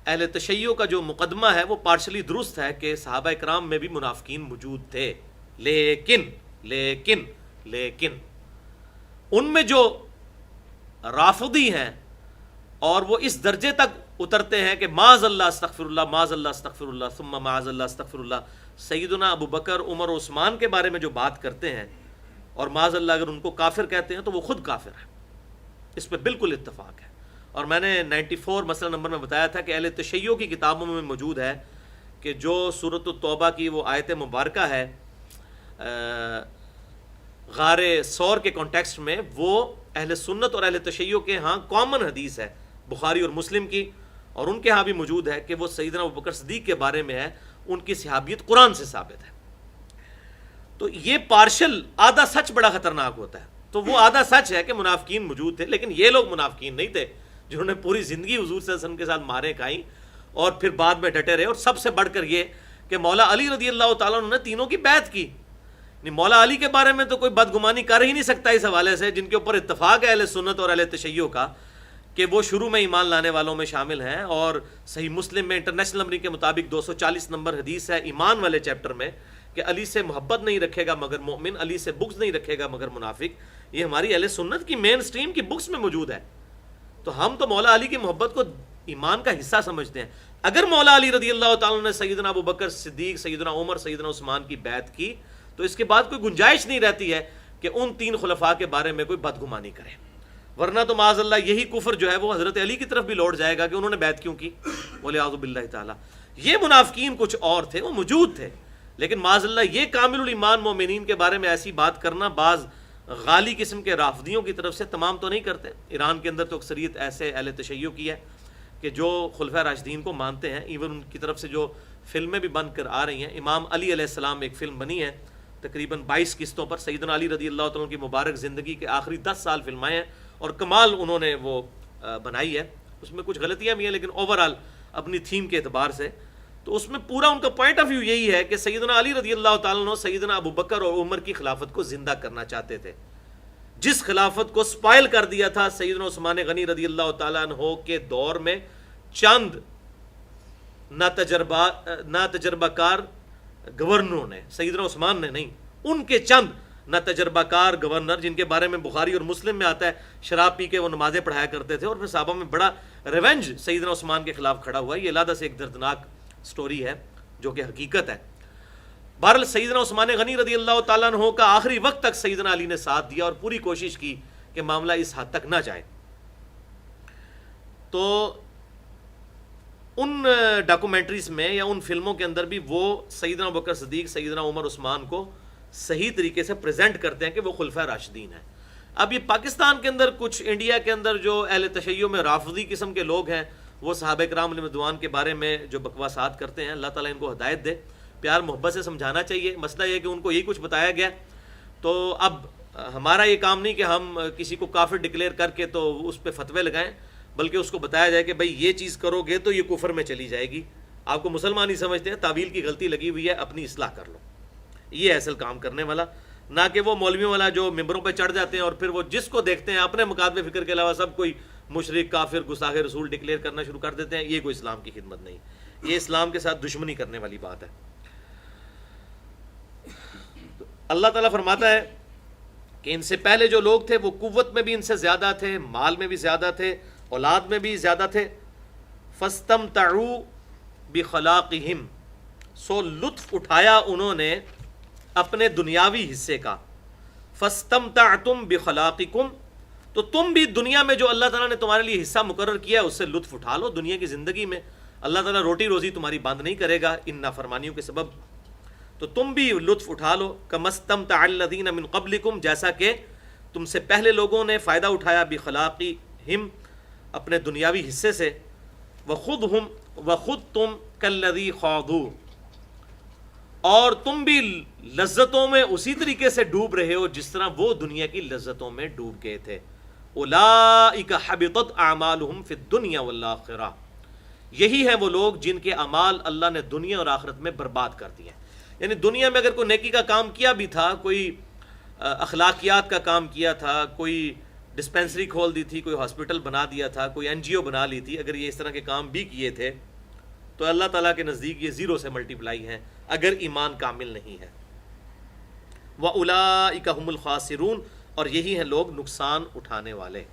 اہل تشیع کا جو مقدمہ ہے وہ پارشلی درست ہے کہ صحابہ کرام میں بھی منافقین موجود تھے، لیکن ان میں جو رافضی ہیں اور وہ اس درجے تک اترتے ہیں کہ معاذ اللہ استغفر اللہ، معاذ اللہ استغفر اللہ، ثم معاذ اللہ استغفر اللہ، سیدنا ابو بکر، عمر و عثمان کے بارے میں جو بات کرتے ہیں، اور معاذ اللہ اگر ان کو کافر کہتے ہیں تو وہ خود کافر ہے. اس پہ بالکل اتفاق ہے. اور میں نے 94 مسئلہ نمبر میں بتایا تھا کہ اہل تشیع کی کتابوں میں موجود ہے کہ جو سورۃ التوبہ کی وہ آیت مبارکہ ہے غار ثور کے کانٹیکسٹ میں، وہ اہل سنت اور اہل تشیع کے ہاں کامن حدیث ہے بخاری اور مسلم کی، اور ان کے ہاں بھی موجود ہے کہ وہ سیدنا ابوبکر صدیق کے بارے میں ہے، ان کی صحابیت قرآن سے ثابت ہے. تو یہ پارشل آدھا سچ بڑا خطرناک ہوتا ہے. تو وہ آدھا سچ ہے کہ منافقین موجود تھے، لیکن یہ لوگ منافقین نہیں تھے جنہوں نے پوری زندگی حضور صلی اللہ علیہ وسلم کے ساتھ مارے کھائیں اور پھر بعد میں ڈٹے رہے. اور سب سے بڑھ کر یہ کہ مولا علی رضی اللہ تعالیٰ عنہ نے تینوں کی بیعت کی. مولا علی کے بارے میں تو کوئی بدگمانی کر ہی نہیں سکتا اس حوالے سے، جن کے اوپر اتفاق ہے اہل سنت اور اہل تشیع کا کہ وہ شروع میں ایمان لانے والوں میں شامل ہیں. اور صحیح مسلم میں انٹرنیشنل نمبر کے مطابق 240 نمبر حدیث ہے ایمان والے چیپٹر میں کہ علی سے محبت نہیں رکھے گا مگر مومن، علی سے بغض نہیں رکھے گا مگر منافق. یہ ہماری اہل سنت کی مین سٹریم کی بکس میں موجود ہے. تو ہم تو مولا علی کی محبت کو ایمان کا حصہ سمجھتے ہیں. اگر مولا علی رضی اللہ تعالیٰ نے سیدنا ابو بکر صدیق، سیدنا عمر، سیدنا عثمان کی بیعت کی تو اس کے بعد کوئی گنجائش نہیں رہتی ہے کہ ان تین خلفاء کے بارے میں کوئی بدگمانی کرے. ورنہ تو معاذ اللہ یہی کفر جو ہے وہ حضرت علی کی طرف بھی لوٹ جائے گا کہ انہوں نے بیعت کیوں کی، وَلِعَاذُ بِاللَّهِ تعالیٰ. یہ منافقین کچھ اور تھے، وہ موجود تھے، لیکن معاذ اللہ یہ کامل الایمان مومنین کے بارے میں ایسی بات کرنا بعض غالی قسم کے رافضیوں کی طرف سے، تمام تو نہیں کرتے. ایران کے اندر تو اکثریت ایسے اہل تشیع کی ہے کہ جو خلفۂ راشدین کو مانتے ہیں. ایون ان کی طرف سے جو فلمیں بھی بن کر آ رہی ہیں، امام علی علیہ السلام ایک فلم بنی ہے تقریباً 22 قسطوں پر، سیدنا علی رضی اللہ تعالیٰ کی مبارک زندگی کے آخری 10 سال فلمائیں ہیں اور کمال انہوں نے وہ بنائی ہے. اس میں کچھ غلطیاں بھی ہیں لیکن اوورآل اپنی تھیم کے اعتبار سے تو اس میں پورا ان کا پوائنٹ آف ویو یہی ہے کہ سیدنا علی رضی اللہ تعالیٰ عنہ سیدنا ابو بکر اور عمر کی خلافت کو زندہ کرنا چاہتے تھے. جس خلافت کو سپائل کر دیا تھا سیدنا عثمان غنی رضی اللہ تعالیٰ عنہ کے دور میں چند ناتجربہ کار گورنروں نے، سیدنا عثمان نے نہیں، ان کے چند ناتجربہ کار گورنر جن کے بارے میں بخاری اور مسلم میں آتا ہے شراب پی کے وہ نمازیں پڑھایا کرتے تھے، اور پھر صحابہ میں بڑا ریونج سیدنا عثمان کے خلاف کھڑا ہوا. یہ علیحدہ سے ایک دردناک سٹوری ہے جو کہ حقیقت ہے. بہرحال سیدنا عثمان غنی رضی اللہ تعالیٰ عنہ کا آخری وقت تک سیدنا علی نے ساتھ دیا اور پوری کوشش کی کہ معاملہ اس حد تک نہ جائے. تو ان ڈاکومنٹریز میں یا ان فلموں کے اندر بھی وہ سیدنا ابوبکر صدیق، سیدنا عمر، عثمان کو صحیح طریقے سے پریزنٹ کرتے ہیں کہ وہ خلفۂ راشدین ہیں. اب یہ پاکستان کے اندر کچھ، انڈیا کے اندر جو اہل تشیع میں رافضی قسم کے لوگ ہیں وہ صحابہ کرام علیہم رضوان کے بارے میں جو بکواسات کرتے ہیں، اللہ تعالیٰ ان کو ہدایت دے. پیار محبت سے سمجھانا چاہیے. مسئلہ یہ ہے کہ ان کو یہی کچھ بتایا گیا تو اب ہمارا یہ کام نہیں کہ ہم کسی کو کافر ڈکلیئر کر کے تو اس پہ فتوے لگائیں، بلکہ اس کو بتایا جائے کہ بھائی یہ چیز کرو گے تو یہ کفر میں چلی جائے گی، آپ کو مسلمان ہی سمجھتے ہیں، تعویل کی غلطی لگی ہوئی ہے، اپنی اصلاح کر لو. یہ اصل کام کرنے والا، نہ کہ وہ مولویوں والا جو ممبروں پہ چڑھ جاتے ہیں اور پھر وہ جس کو دیکھتے ہیں اپنے مقاصد فکر کے علاوہ سب کوئی مشرک، کافر، گستاخ رسول ڈکلیئر کرنا شروع کر دیتے ہیں. یہ کوئی اسلام کی خدمت نہیں، یہ اسلام کے ساتھ دشمنی کرنے والی بات ہے. اللہ تعالیٰ فرماتا ہے کہ ان سے پہلے جو لوگ تھے وہ قوت میں بھی ان سے زیادہ تھے، مال میں بھی زیادہ تھے، اولاد میں بھی زیادہ تھے. فاستمتعوا بخلاقہم، سو لطف اٹھایا انہوں نے اپنے دنیاوی حصے کا. فاستمتعتم بخلاقکم، تو تم بھی دنیا میں جو اللہ تعالیٰ نے تمہارے لیے حصہ مقرر کیا اس سے لطف اٹھا لو. دنیا کی زندگی میں اللہ تعالیٰ روٹی روزی تمہاری بند نہیں کرے گا ان نافرمانیوں کے سبب، تو تم بھی لطف اٹھا لو. کما استمتع الذین من قبلکم، جیسا کہ تم سے پہلے لوگوں نے فائدہ اٹھایا بخلاقہم، اپنے دنیاوی حصے سے. وخذتم کالذی خاضوا، اور تم بھی لذتوں میں اسی طریقے سے ڈوب رہے ہو جس طرح وہ دنیا کی لذتوں میں ڈوب گئے تھے. اولئک حبطت اعمالہم فی الدنیا والآخرہ، یہی ہیں وہ لوگ جن کے اعمال اللہ نے دنیا اور آخرت میں برباد کر دیے. یعنی دنیا میں اگر کوئی نیکی کا کام کیا بھی تھا، کوئی اخلاقیات کا کام کیا تھا، کوئی ڈسپینسری کھول دی تھی، کوئی ہاسپٹل بنا دیا تھا، کوئی این جی او بنا لی تھی، اگر یہ اس طرح کے کام بھی کیے تھے تو اللہ تعالیٰ کے نزدیک یہ زیرو سے ملٹیپلائی ہیں اگر ایمان کامل نہیں ہے. وَأُولَئِكَ هُمُ الْخَاسِرُونَ، اور یہی ہیں لوگ نقصان اٹھانے والے.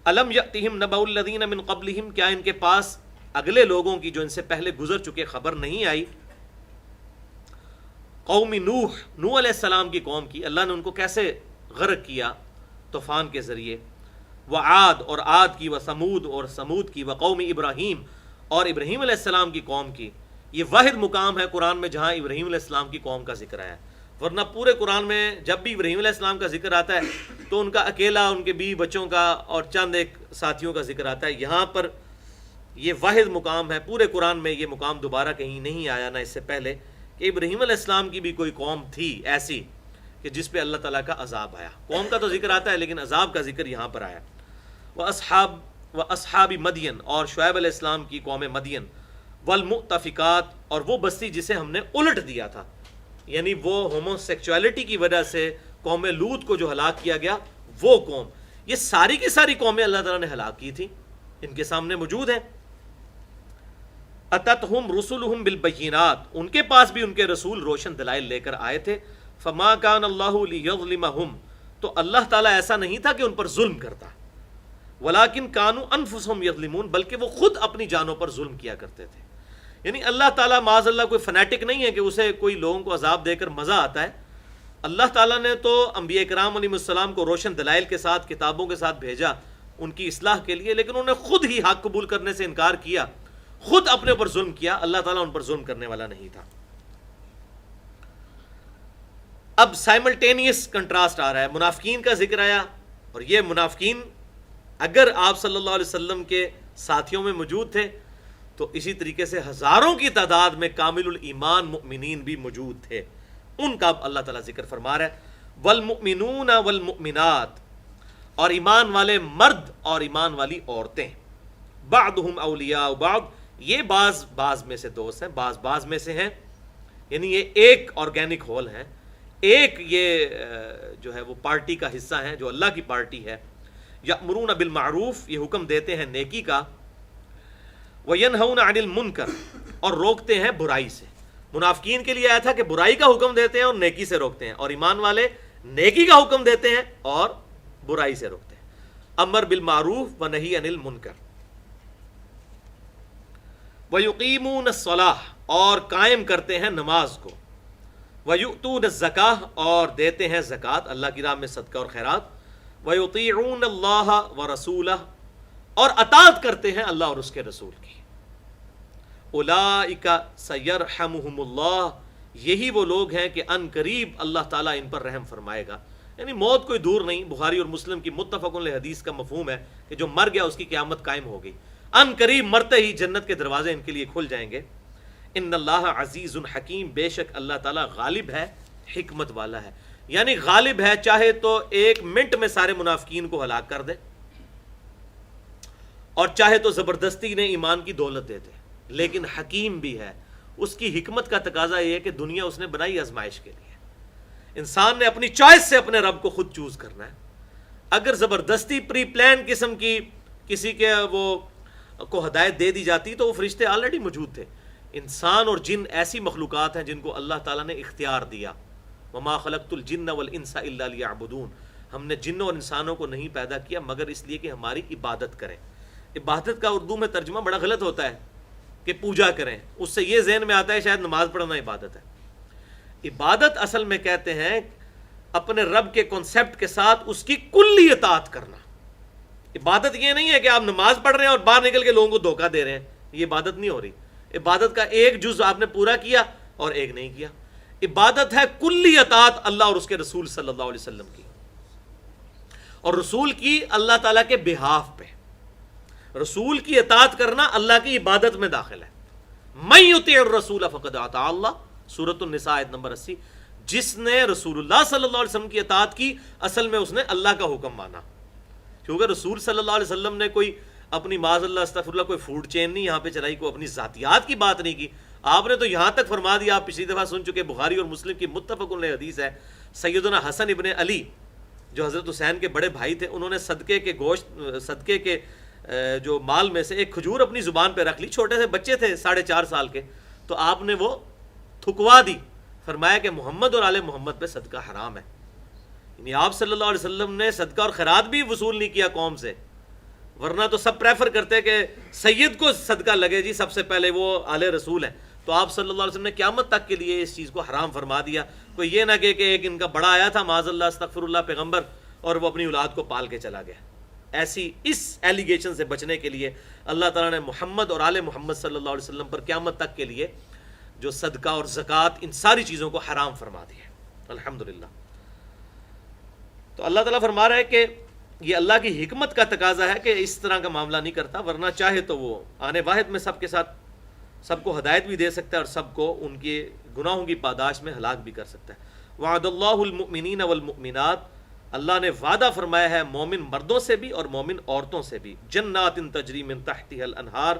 أَلَمْ يَأْتِهِمْ نَبَأُ الَّذِينَ مِنْ قَبْلِهِمْ، کیا ان کے پاس اگلے لوگوں کی جو ان سے پہلے گزر چکے خبر نہیں آئی؟ قوم نوح علیہ السلام کی قوم کی، اللہ نے ان کو کیسے غرق کیا طوفان کے ذریعے. وعاد، اور عاد کی، وثمود، اور سمود کی، وقوم ابراہیم، اور ابراہیم علیہ السلام کی قوم کی. یہ واحد مقام ہے قرآن میں جہاں ابراہیم علیہ السلام کی قوم کا ذکر آیا ہے، ورنہ پورے قرآن میں جب بھی ابراہیم علیہ السلام کا ذکر آتا ہے تو ان کا اکیلا، ان کے بیوی بچوں کا اور چند ایک ساتھیوں کا ذکر آتا ہے. یہاں پر یہ واحد مقام ہے، پورے قرآن میں یہ مقام دوبارہ کہیں نہیں آیا نہ اس سے پہلے، کہ ابراہیم علیہ السلام کی بھی کوئی قوم تھی ایسی کہ جس پہ اللہ تعالیٰ کا عذاب آیا. قوم کا تو ذکر آتا ہے لیکن عذاب کا ذکر یہاں پر آیا. وَأَصْحَابِ مدین، اور شعیب علیہ السلام کی قوم مدین. والمؤتفقات، اور وہ بستی جسے ہم نے الٹ دیا تھا، یعنی وہ ہومو سیکچولیٹی کی وجہ سے قوم لوط کو جو ہلاک کیا گیا وہ قوم. یہ ساری کی ساری قومیں اللہ تعالیٰ نے ہلاک کی تھی، ان کے سامنے موجود ہیں. اتتہم رسلہم بالبینات، ان کے پاس بھی ان کے رسول روشن دلائل لے کر آئے تھے. فما کان اللہ لیظلمہم، تو اللہ تعالیٰ ایسا نہیں تھا کہ ان پر ظلم کرتا. ولیکن کانوا انفسہم یظلمون، بلکہ وہ خود اپنی جانوں پر ظلم کیا کرتے تھے. یعنی اللہ تعالیٰ معاذ اللہ کوئی فنیٹک نہیں ہے کہ اسے کوئی لوگوں کو عذاب دے کر مزہ آتا ہے. اللہ تعالیٰ نے تو انبیاء کرام علیہ السلام کو روشن دلائل کے ساتھ، کتابوں کے ساتھ بھیجا ان کی اصلاح کے لیے، لیکن انہوں نے خود ہی حق قبول کرنے سے انکار کیا، خود اپنے اوپر ظلم کیا. اللہ تعالیٰ ان پر ظلم کرنے والا نہیں تھا. اب سائملٹینیس کنٹراسٹ آ رہا ہے، منافقین کا ذکر آیا، اور یہ منافقین اگر آپ صلی اللہ علیہ وسلم کے ساتھیوں میں موجود تھے تو اسی طریقے سے ہزاروں کی تعداد میں کامل الایمان مؤمنین بھی موجود تھے. ان کا اللہ تعالیٰ ذکر فرما رہا ہے. والمؤمنون والمؤمنات، اور ایمان والے مرد اور ایمان والی عورتیں. بعضهم اولیاء بعض، یہ بعض میں سے دوست ہیں، بعض میں سے ہیں. یعنی یہ ایک آرگینک ہول ہے، ایک یہ جو ہے وہ پارٹی کا حصہ ہے جو اللہ کی پارٹی ہے. یأمرون بالمعروف، یہ حکم دیتے ہیں نیکی کا. وینہون عن المنکر، اور روکتے ہیں برائی سے. منافقین کے لیے آیا تھا کہ برائی کا حکم دیتے ہیں اور نیکی سے روکتے ہیں، اور ایمان والے نیکی کا حکم دیتے ہیں اور برائی سے روکتے ہیں. امر بالمعروف ونہی عن المنکر. وَيُقِيمُونَ الصَّلَاةَ، اور قائم کرتے ہیں نماز کو. وَيُؤْتُونَ الزَّكَاةَ، اور دیتے ہیں زکوٰۃ، اللہ کی راہ میں صدقہ اور خیرات. وَيُطِيعُونَ اللَّهَ وَرَسُولَهُ، اور اطاعت کرتے ہیں اللہ اور اس کے رسول کی. اولئک سیرحمہم اللہ، یہی وہ لوگ ہیں کہ ان قریب اللہ تعالیٰ ان پر رحم فرمائے گا. یعنی موت کوئی دور نہیں. بخاری اور مسلم کی متفق علیہ حدیث کا مفہوم ہے کہ جو مر گیا اس کی قیامت قائم ہو گئی. ان قریب مرتے ہی جنت کے دروازے ان کے لیے کھل جائیں گے. ان اللہ عزیز حکیم، بے شک اللہ تعالیٰ غالب ہے، حکمت والا ہے. یعنی غالب ہے، چاہے تو 1 منٹ میں سارے منافقین کو ہلاک کر دے، اور چاہے تو زبردستی نے ایمان کی دولت دے دے، لیکن حکیم بھی ہے۔ اس کی حکمت کا تقاضا یہ ہے کہ دنیا اس نے بنائی آزمائش کے لیے، انسان نے اپنی چوائس سے اپنے رب کو خود چوز کرنا ہے۔ اگر زبردستی پری پلان قسم کی کسی کے وہ کو ہدایت دے دی جاتی تو وہ فرشتے آلریڈی موجود تھے۔ انسان اور جن ایسی مخلوقات ہیں جن کو اللہ تعالیٰ نے اختیار دیا، وما خلقت الجن والانس الا لیعبدون، ہم نے جنوں اور انسانوں کو نہیں پیدا کیا مگر اس لیے کہ ہماری عبادت کریں۔ عبادت کا اردو میں ترجمہ بڑا غلط ہوتا ہے کہ پوجا کریں، اس سے یہ ذہن میں آتا ہے شاید نماز پڑھنا عبادت ہے۔ عبادت اصل میں کہتے ہیں اپنے رب کے کنسپٹ کے ساتھ اس کی کلی اطاعت کرنا۔ عبادت یہ نہیں ہے کہ آپ نماز پڑھ رہے ہیں اور باہر نکل کے لوگوں کو دھوکہ دے رہے ہیں، یہ عبادت نہیں ہو رہی۔ عبادت کا ایک جز آپ نے پورا کیا اور ایک نہیں کیا۔ عبادت ہے کلی اطاعت اللہ اور اس کے رسول صلی اللہ علیہ وسلم کی، اور رسول کی اللہ تعالیٰ کے بہاف پہ۔ رسول کی اطاعت کرنا اللہ کی عبادت میں داخل ہے۔ من یطیع الرسول فقد اطاع اللہ، سورۃ النساء آیت نمبر 80۔ جس نے رسول اللہ صلی اللہ علیہ وسلم کی اطاعت کی اصل میں اس نے اللہ کا حکم مانا، کیونکہ رسول صلی اللہ علیہ وسلم نے کوئی اپنی معاذ اللہ استغفر اللہ کوئی فوڈ چین نہیں یہاں پہ چلائی، کوئی اپنی ذاتیات کی بات نہیں کی۔ آپ نے تو یہاں تک فرما دیا، آپ پچھلی دفعہ سن چکے، بخاری اور مسلم کی متفق علیہ حدیث ہے، سیدنا حسن ابن علی جو حضرت حسین کے بڑے بھائی تھے، انہوں نے صدقے کے گوشت، صدقے کے جو مال میں سے ایک کھجور اپنی زبان پہ رکھ لی، چھوٹے سے بچے تھے 4.5 سال کے، تو آپ نے وہ تھکوا دی، فرمایا کہ محمد اور آل محمد پہ صدقہ حرام ہے۔ یعنی آپ صلی اللہ علیہ وسلم نے صدقہ اور خیرات بھی وصول نہیں کیا قوم سے، ورنہ تو سب پریفر کرتے کہ سید کو صدقہ لگے جی، سب سے پہلے وہ آل رسول ہیں، تو آپ صلی اللہ علیہ وسلم نے قیامت تک کے لیے اس چیز کو حرام فرما دیا۔ کوئی یہ نہ کہ ایک ان کا بڑا آیا تھا معاذ اللہ استغفر اللہ پیغمبر، اور وہ اپنی اولاد کو پال کے چلا گیا۔ ایسی اس ایلیگیشن سے بچنے کے لیے اللہ تعالیٰ نے محمد اور آل محمد صلی اللہ علیہ وسلم پر قیامت تک کے لیے جو صدقہ اور زکوٰۃ ان ساری چیزوں کو حرام فرما دیا، الحمدللہ۔ تو اللہ تعالیٰ فرما رہا ہے کہ یہ اللہ کی حکمت کا تقاضا ہے کہ اس طرح کا معاملہ نہیں کرتا، ورنہ چاہے تو وہ آنے واحد میں سب کے ساتھ سب کو ہدایت بھی دے سکتا ہے اور سب کو ان کے گناہوں کی پاداش میں ہلاک بھی کر سکتا ہے۔ وعد اللہ المؤمنین والمؤمنات، اللہ نے وعدہ فرمایا ہے مومن مردوں سے بھی اور مومن عورتوں سے بھی، جنات تجری من تحتها الانہار،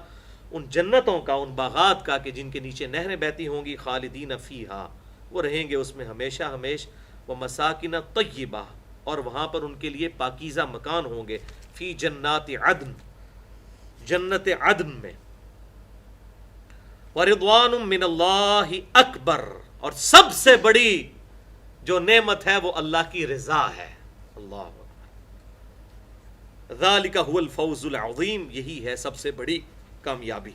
ان جنتوں کا، ان باغات کا کہ جن کے نیچے نہریں بہتی ہوں گی، خالدین فیہا، وہ رہیں گے اس میں ہمیشہ ہمیش، ومساکن طیبہ، اور وہاں پر ان کے لیے پاکیزہ مکان ہوں گے، فی جنات عدن، جنت عدن میں، ورضوان من اللہ اکبر، اور سب سے بڑی جو نعمت ہے وہ اللہ کی رضا ہے۔ اللہ اکبر، ذالک هو الفوز العظیم، یہی ہے سب سے بڑی کامیابی،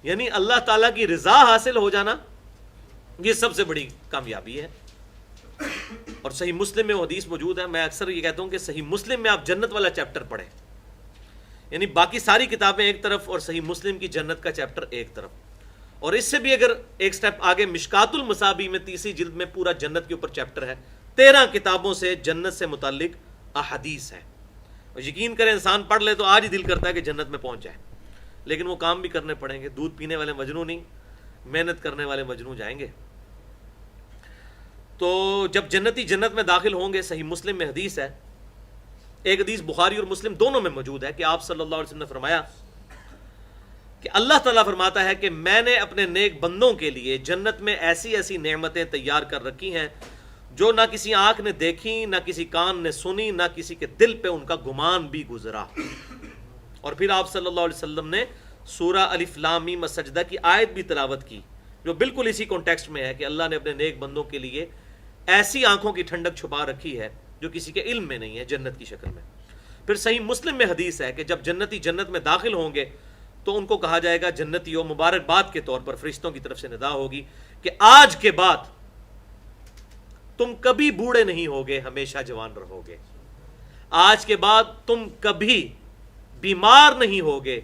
یعنی اللہ تعالیٰ کی رضا حاصل ہو جانا یہ سب سے بڑی کامیابی ہے۔ اور صحیح مسلم میں وہ حدیث موجود ہے، میں اکثر یہ کہتا ہوں کہ صحیح مسلم میں آپ جنت والا چیپٹر پڑھیں، یعنی باقی ساری کتابیں ایک طرف اور صحیح مسلم کی جنت کا چیپٹر ایک طرف، اور اس سے بھی اگر ایک سٹیپ آگے مشکات المصابیح میں 30 جلد میں پورا جنت کے اوپر چیپٹر ہے، 13 کتابوں سے جنت سے متعلق احادیث ہے، اور یقین کریں انسان پڑھ لے تو آج ہی دل کرتا ہے کہ جنت میں پہنچ جائے، لیکن وہ کام بھی کرنے پڑیں گے، دودھ پینے والے مجنوں نہیں، محنت کرنے والے مجنوں جائیں گے۔ تو جب جنتی جنت میں داخل ہوں گے، صحیح مسلم میں حدیث ہے، ایک حدیث بخاری اور مسلم دونوں میں موجود ہے کہ آپ صلی اللہ علیہ وسلم نے فرمایا کہ اللہ تعالیٰ فرماتا ہے کہ میں نے اپنے نیک بندوں کے لیے جنت میں ایسی ایسی نعمتیں تیار کر رکھی ہیں جو نہ کسی آنکھ نے دیکھی، نہ کسی کان نے سنی، نہ کسی کے دل پہ ان کا گمان بھی گزرا۔ اور پھر آپ صلی اللہ علیہ وسلم نے سورہ الف لام میم السجدہ کی آیت بھی تلاوت کی جو بالکل اسی کانٹیکسٹ میں ہے کہ اللہ نے اپنے نیک بندوں کے لیے ایسی آنکھوں کی ٹھنڈک چھپا رکھی ہے جو کسی کے علم میں نہیں ہے، جنت کی شکل میں۔ پھر صحیح مسلم میں حدیث ہے کہ جب جنتی جنت میں داخل ہوں گے تو ان کو کہا جائے گا جنتیوں، مبارکباد کے طور پر فرشتوں کی طرف سے ندا ہوگی کہ آج کے بعد تم کبھی بوڑھے نہیں ہوگے، ہمیشہ جوان رہو گے، آج کے بعد تم کبھی بیمار نہیں ہوگے،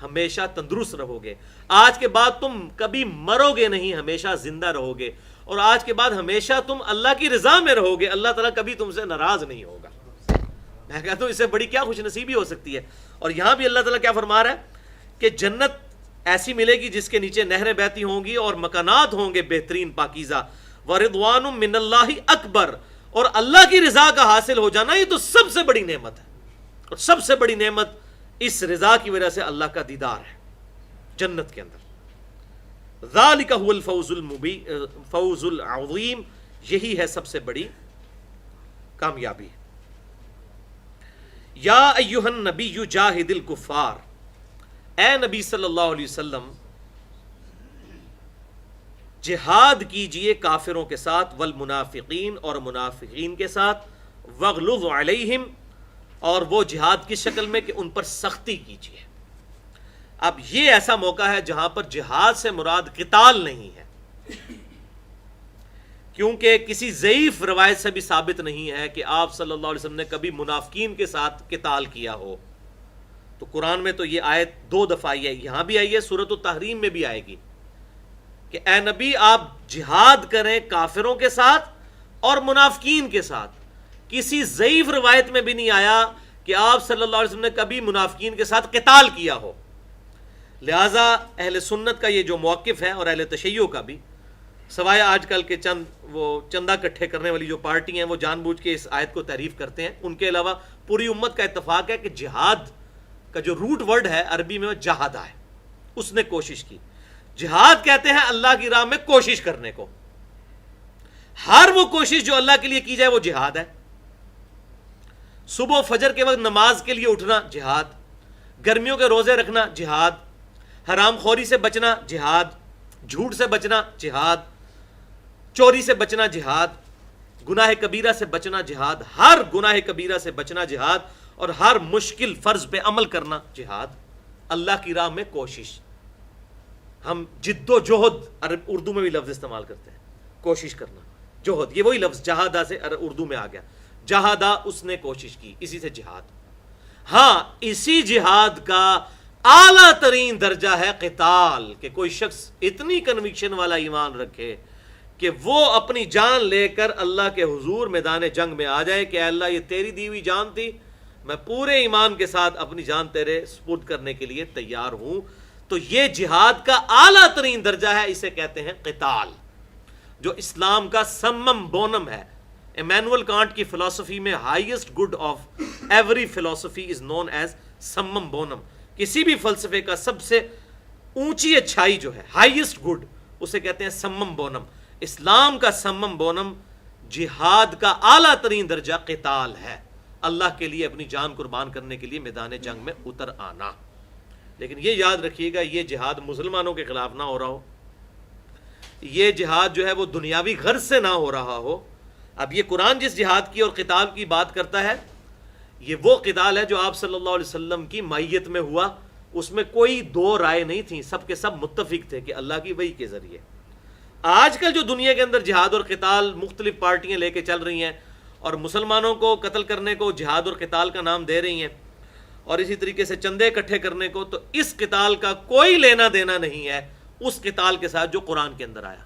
ہمیشہ تندرست رہو گے، آج کے بعد تم کبھی مرو گے نہیں، ہمیشہ زندہ رہو گے، اور آج کے بعد ہمیشہ تم اللہ کی رضا میں رہو گے، اللہ تعالیٰ کبھی تم سے ناراض نہیں ہوگا۔ میں کہتا ہوں اس سے بڑی کیا خوش نصیبی ہو سکتی ہے۔ اور یہاں بھی اللہ تعالیٰ کیا فرما رہا ہے کہ جنت ایسی ملے گی جس کے نیچے نہریں بہتی ہوں گی اور مکانات ہوں گے بہترین پاکیزہ، وَرِضْوَانٌ مِّنَ اللَّهِ اکبر، اور اللہ کی رضا کا حاصل ہو جانا یہ تو سب سے بڑی نعمت ہے، اور سب سے بڑی نعمت اس رضا کی وجہ سے اللہ کا دیدار ہے جنت کے اندر۔ ذالک هو الفوز العظیم، یہی ہے سب سے بڑی کامیابی۔ یا ایھا النبی جاہد الکفار، اے نبی صلی اللہ علیہ وسلم جہاد کیجئے کافروں کے ساتھ، والمنافقین اور منافقین کے ساتھ، واغلظ علیہم، اور وہ جہاد کی شکل میں کہ ان پر سختی کیجئے۔ اب یہ ایسا موقع ہے جہاں پر جہاد سے مراد قتال نہیں ہے، کیونکہ کسی ضعیف روایت سے بھی ثابت نہیں ہے کہ آپ صلی اللہ علیہ وسلم نے کبھی منافقین کے ساتھ قتال کیا ہو۔ تو قرآن میں تو یہ آیت 2 دفعہ آئی ہے، یہاں بھی آئی ہے، سورۃ التحریم میں بھی آئے گی کہ اے نبی آپ جہاد کریں کافروں کے ساتھ اور منافقین کے ساتھ۔ کسی ضعیف روایت میں بھی نہیں آیا کہ آپ صلی اللہ علیہ وسلم نے کبھی منافقین کے ساتھ قتال کیا ہو۔ لہٰذا اہل سنت کا یہ جو موقف ہے، اور اہل تشیع کا بھی، سوائے آج کل کے چندہ اکٹھے کرنے والی جو پارٹی ہیں وہ جان بوجھ کے اس آیت کو تحریف کرتے ہیں، ان کے علاوہ پوری امت کا اتفاق ہے کہ جہاد کا جو روٹ ورڈ ہے عربی میں وہ جہادہ ہے، اس نے کوشش کی۔ جہاد کہتے ہیں اللہ کی راہ میں کوشش کرنے کو، ہر وہ کوشش جو اللہ کے لیے کی جائے وہ جہاد ہے۔ صبح و فجر کے وقت نماز کے لیے اٹھنا جہاد، گرمیوں کے روزے رکھنا جہاد، حرام خوری سے بچنا جہاد، جھوٹ سے بچنا جہاد، چوری سے بچنا جہاد، گناہ کبیرہ سے بچنا جہاد، ہر گناہ کبیرہ سے بچنا جہاد، اور ہر مشکل فرض پہ عمل کرنا جہاد، اللہ کی راہ میں کوشش۔ ہم جد و جہد اردو میں بھی لفظ استعمال کرتے ہیں، کوشش کرنا، جہد، یہ وہی لفظ جہادہ سے اردو میں آ گیا، جہادہ اس نے کوشش کی، اسی سے جہاد۔ ہاں اسی جہاد کا اعلیٰ ترین درجہ ہے قتال، کہ کوئی شخص اتنی کنوکشن والا ایمان رکھے کہ وہ اپنی جان لے کر اللہ کے حضور میدان جنگ میں آ جائے کہ اے اللہ یہ تیری دی ہوئی جان تھی، میں پورے ایمان کے ساتھ اپنی جان تیرے سپرد کرنے کے لیے تیار ہوں۔ تو یہ جہاد کا اعلیٰ ترین درجہ ہے، اسے کہتے ہیں قتال، جو اسلام کا سمم بونم ہے۔ ایمینول کانٹ کی فلسفی میں ہائیسٹ گڈ آف ایوری فلسفی از نون ایز سمم بونم، کسی بھی فلسفے کا سب سے اونچی اچھائی جو ہے، ہائیسٹ گڈ، اسے کہتے ہیں سمم بونم۔ اسلام کا سمم بونم جہاد کا اعلیٰ ترین درجہ قتال ہے، اللہ کے لیے اپنی جان قربان کرنے کے لیے میدان جنگ میں اتر آنا۔ لیکن یہ یاد رکھیے گا یہ جہاد مسلمانوں کے خلاف نہ ہو رہا ہو، یہ جہاد جو ہے وہ دنیاوی غرض سے نہ ہو رہا ہو۔ اب یہ قرآن جس جہاد کی اور قتال کی بات کرتا ہے، یہ وہ قتال ہے جو آپ صلی اللہ علیہ وسلم کی مائیت میں ہوا، اس میں کوئی دو رائے نہیں تھی، سب کے سب متفق تھے کہ اللہ کی وحی کے ذریعے۔ آج کل جو دنیا کے اندر جہاد اور قتال مختلف پارٹیاں لے کے چل رہی ہیں اور مسلمانوں کو قتل کرنے کو جہاد اور قتال کا نام دے رہی ہیں، اور اسی طریقے سے چندے اکٹھے کرنے کو، تو اس قتال کا کوئی لینا دینا نہیں ہے اس قتال کے ساتھ جو قرآن کے اندر آیا۔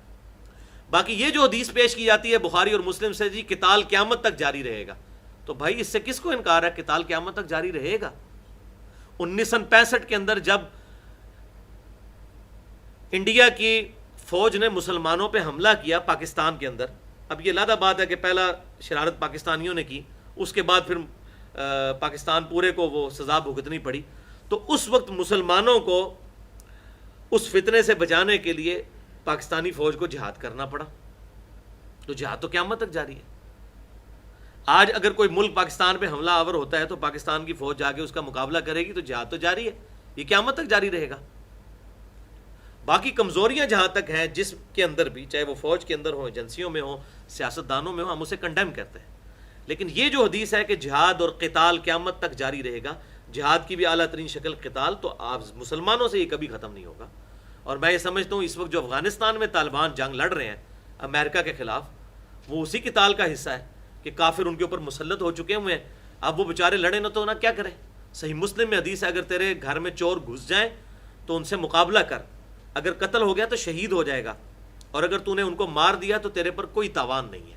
باقی یہ جو حدیث پیش کی جاتی ہے بخاری اور مسلم سے، جی قتال قیامت تک جاری رہے گا، تو بھائی اس سے کس کو انکار ہے؟ قتال قیامت تک جاری رہے گا۔ 1965 کے اندر جب انڈیا کی فوج نے مسلمانوں پہ حملہ کیا پاکستان کے اندر، اب یہ علیحدہ بات ہے کہ پہلا شرارت پاکستانیوں نے کی، اس کے بعد پھر پاکستان پورے کو وہ سزا بھگتنی پڑی، تو اس وقت مسلمانوں کو اس فتنے سے بچانے کے لیے پاکستانی فوج کو جہاد کرنا پڑا۔ تو جہاد تو قیامت تک جاری ہے۔ آج اگر کوئی ملک پاکستان پہ حملہ آور ہوتا ہے تو پاکستان کی فوج جا کے اس کا مقابلہ کرے گی، تو جہاد تو جاری ہے، یہ قیامت تک جاری رہے گا۔ باقی کمزوریاں جہاں تک ہیں جس کے اندر بھی، چاہے وہ فوج کے اندر ہوں، ایجنسیوں میں ہوں، سیاستدانوں میں ہوں، ہم اسے کنڈیم کرتے ہیں۔ لیکن یہ جو حدیث ہے کہ جہاد اور قتال قیامت تک جاری رہے گا، جہاد کی بھی اعلیٰ ترین شکل قتال، تو آپ مسلمانوں سے یہ کبھی ختم نہیں ہوگا۔ اور میں یہ سمجھتا ہوں اس وقت جو افغانستان میں طالبان جنگ لڑ رہے ہیں امریکہ کے خلاف، وہ اسی قتال کا حصہ ہے کہ کافر ان کے اوپر مسلط ہو چکے ہوئے ہیں۔ اب وہ بیچارے لڑیں نہ تو نہ کیا کریں۔ صحیح مسلم میں حدیث ہے اگر تیرے گھر میں چور گھس جائیں تو ان سے مقابلہ کر، اگر قتل ہو گیا تو شہید ہو جائے گا، اور اگر تو نے ان کو مار دیا تو تیرے پر کوئی تاوان نہیں ہے۔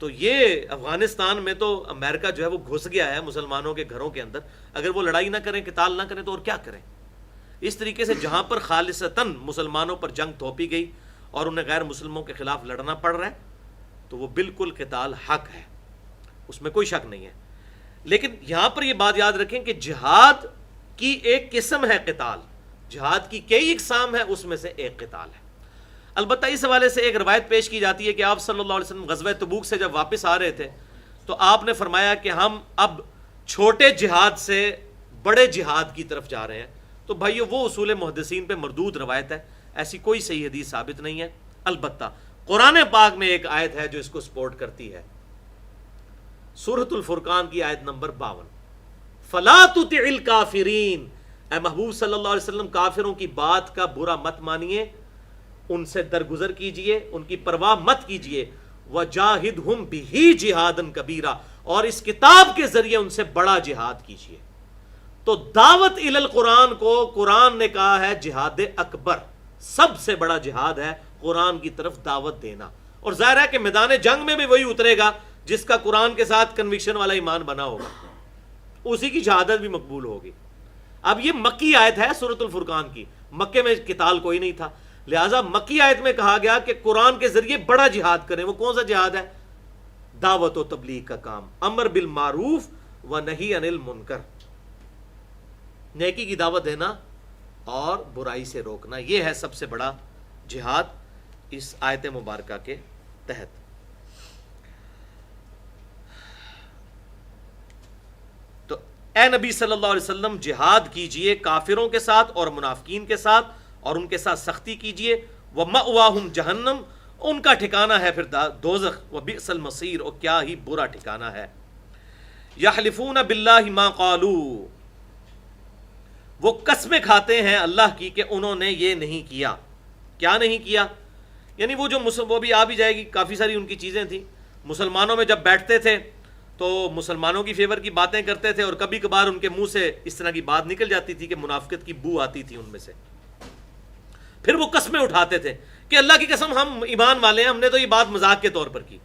تو یہ افغانستان میں تو امریکہ جو ہے وہ گھس گیا ہے مسلمانوں کے گھروں کے اندر، اگر وہ لڑائی نہ کریں، قتال نہ کریں تو اور کیا کریں۔ اس طریقے سے جہاں پر خالصتاً مسلمانوں پر جنگ تھوپی گئی اور انہیں غیر مسلموں کے خلاف لڑنا پڑ رہا ہے، تو وہ بالکل قتال حق ہے، اس میں کوئی شک نہیں ہے. لیکن یہاں پر یہ بات یاد رکھیں کہ جہاد کی ایک قسم ہے قتال، جہاد کی کئی اقسام ہے، اس میں سے ایک قتال ہے. البتہ اس حوالے سے ایک روایت پیش کی جاتی ہے کہ آپ صلی اللہ علیہ وسلم غزوہ تبوک سے جب واپس آ رہے تھے تو آپ نے فرمایا کہ ہم اب چھوٹے جہاد سے بڑے جہاد کی طرف جا رہے ہیں. تو بھائیو وہ اصول محدثین پہ مردود روایت ہے، ایسی کوئی صحیح حدیث ثابت نہیں ہے. البتہ قرآن پاک میں ایک آیت ہے جو اس کو سپورٹ کرتی ہے، سورۃ الفرقان کی آیت نمبر 52، فَلَا تُطِعِ الْكَافِرِينَ، اے محبوب صلی اللہ علیہ وسلم کافروں کی بات کا برا مت مانیے، ان سے درگزر کیجئے، ان کی پرواہ مت کیجئے. وَجَاهِدْهُمْ بِهِ جِهَادًا كَبِيرًا، اور اس کتاب کے ذریعے ان سے بڑا جہاد کیجئے. تو دعوت الی القرآن کو قرآن نے کہا ہے جہاد اکبر، سب سے بڑا جہاد ہے قرآن کی طرف دعوت دینا. اور ظاہر ہے کہ میدان جنگ میں بھی وہی اترے گا جس کا قرآن کے ساتھ کنوکشن والا ایمان بنا ہوگا، اسی کی شہادت بھی مقبول ہوگی. اب یہ مکی آیت ہے سورۃ الفرقان کی، مکے میں قتال کوئی نہیں تھا، لہٰذا مکی آیت میں کہا گیا کہ قرآن کے ذریعے بڑا جہاد کریں. وہ کون سا جہاد ہے؟ دعوت و تبلیغ کا کام، امر بالمعروف و نہی عن المنکر، نیکی کی دعوت دینا اور برائی سے روکنا، یہ ہے سب سے بڑا جہاد اس آیت مبارکہ کے تحت. تو اے نبی صلی اللہ علیہ وسلم جہاد کیجئے کافروں کے ساتھ اور منافقین کے ساتھ، اور ان کے ساتھ سختی کیجئے. وَمَأْوَاهُمْ جہنم، ان کا ٹھکانہ ہے پھر دوزخ. وَبِئْسَ الْمَصِيرُ، اور کیا ہی برا ٹھکانہ ہے. يَحْلِفُونَ بِاللَّهِ مَا قَالُوا، وہ قسمیں کھاتے ہیں اللہ کی کہ انہوں نے یہ نہیں کیا. کیا نہیں کیا؟ یعنی وہ بھی آ بھی جائے گی، کافی ساری ان کی چیزیں تھیں. مسلمانوں میں جب بیٹھتے تھے تو مسلمانوں کی فیور کی باتیں کرتے تھے، اور کبھی کبھار ان کے منہ سے اس طرح کی بات نکل جاتی تھی کہ منافقت کی بو آتی تھی ان میں سے. پھر وہ قسمیں اٹھاتے تھے کہ اللہ کی قسم ہم ایمان والے ہیں، ہم نے تو یہ بات مذاق کے طور پر کی.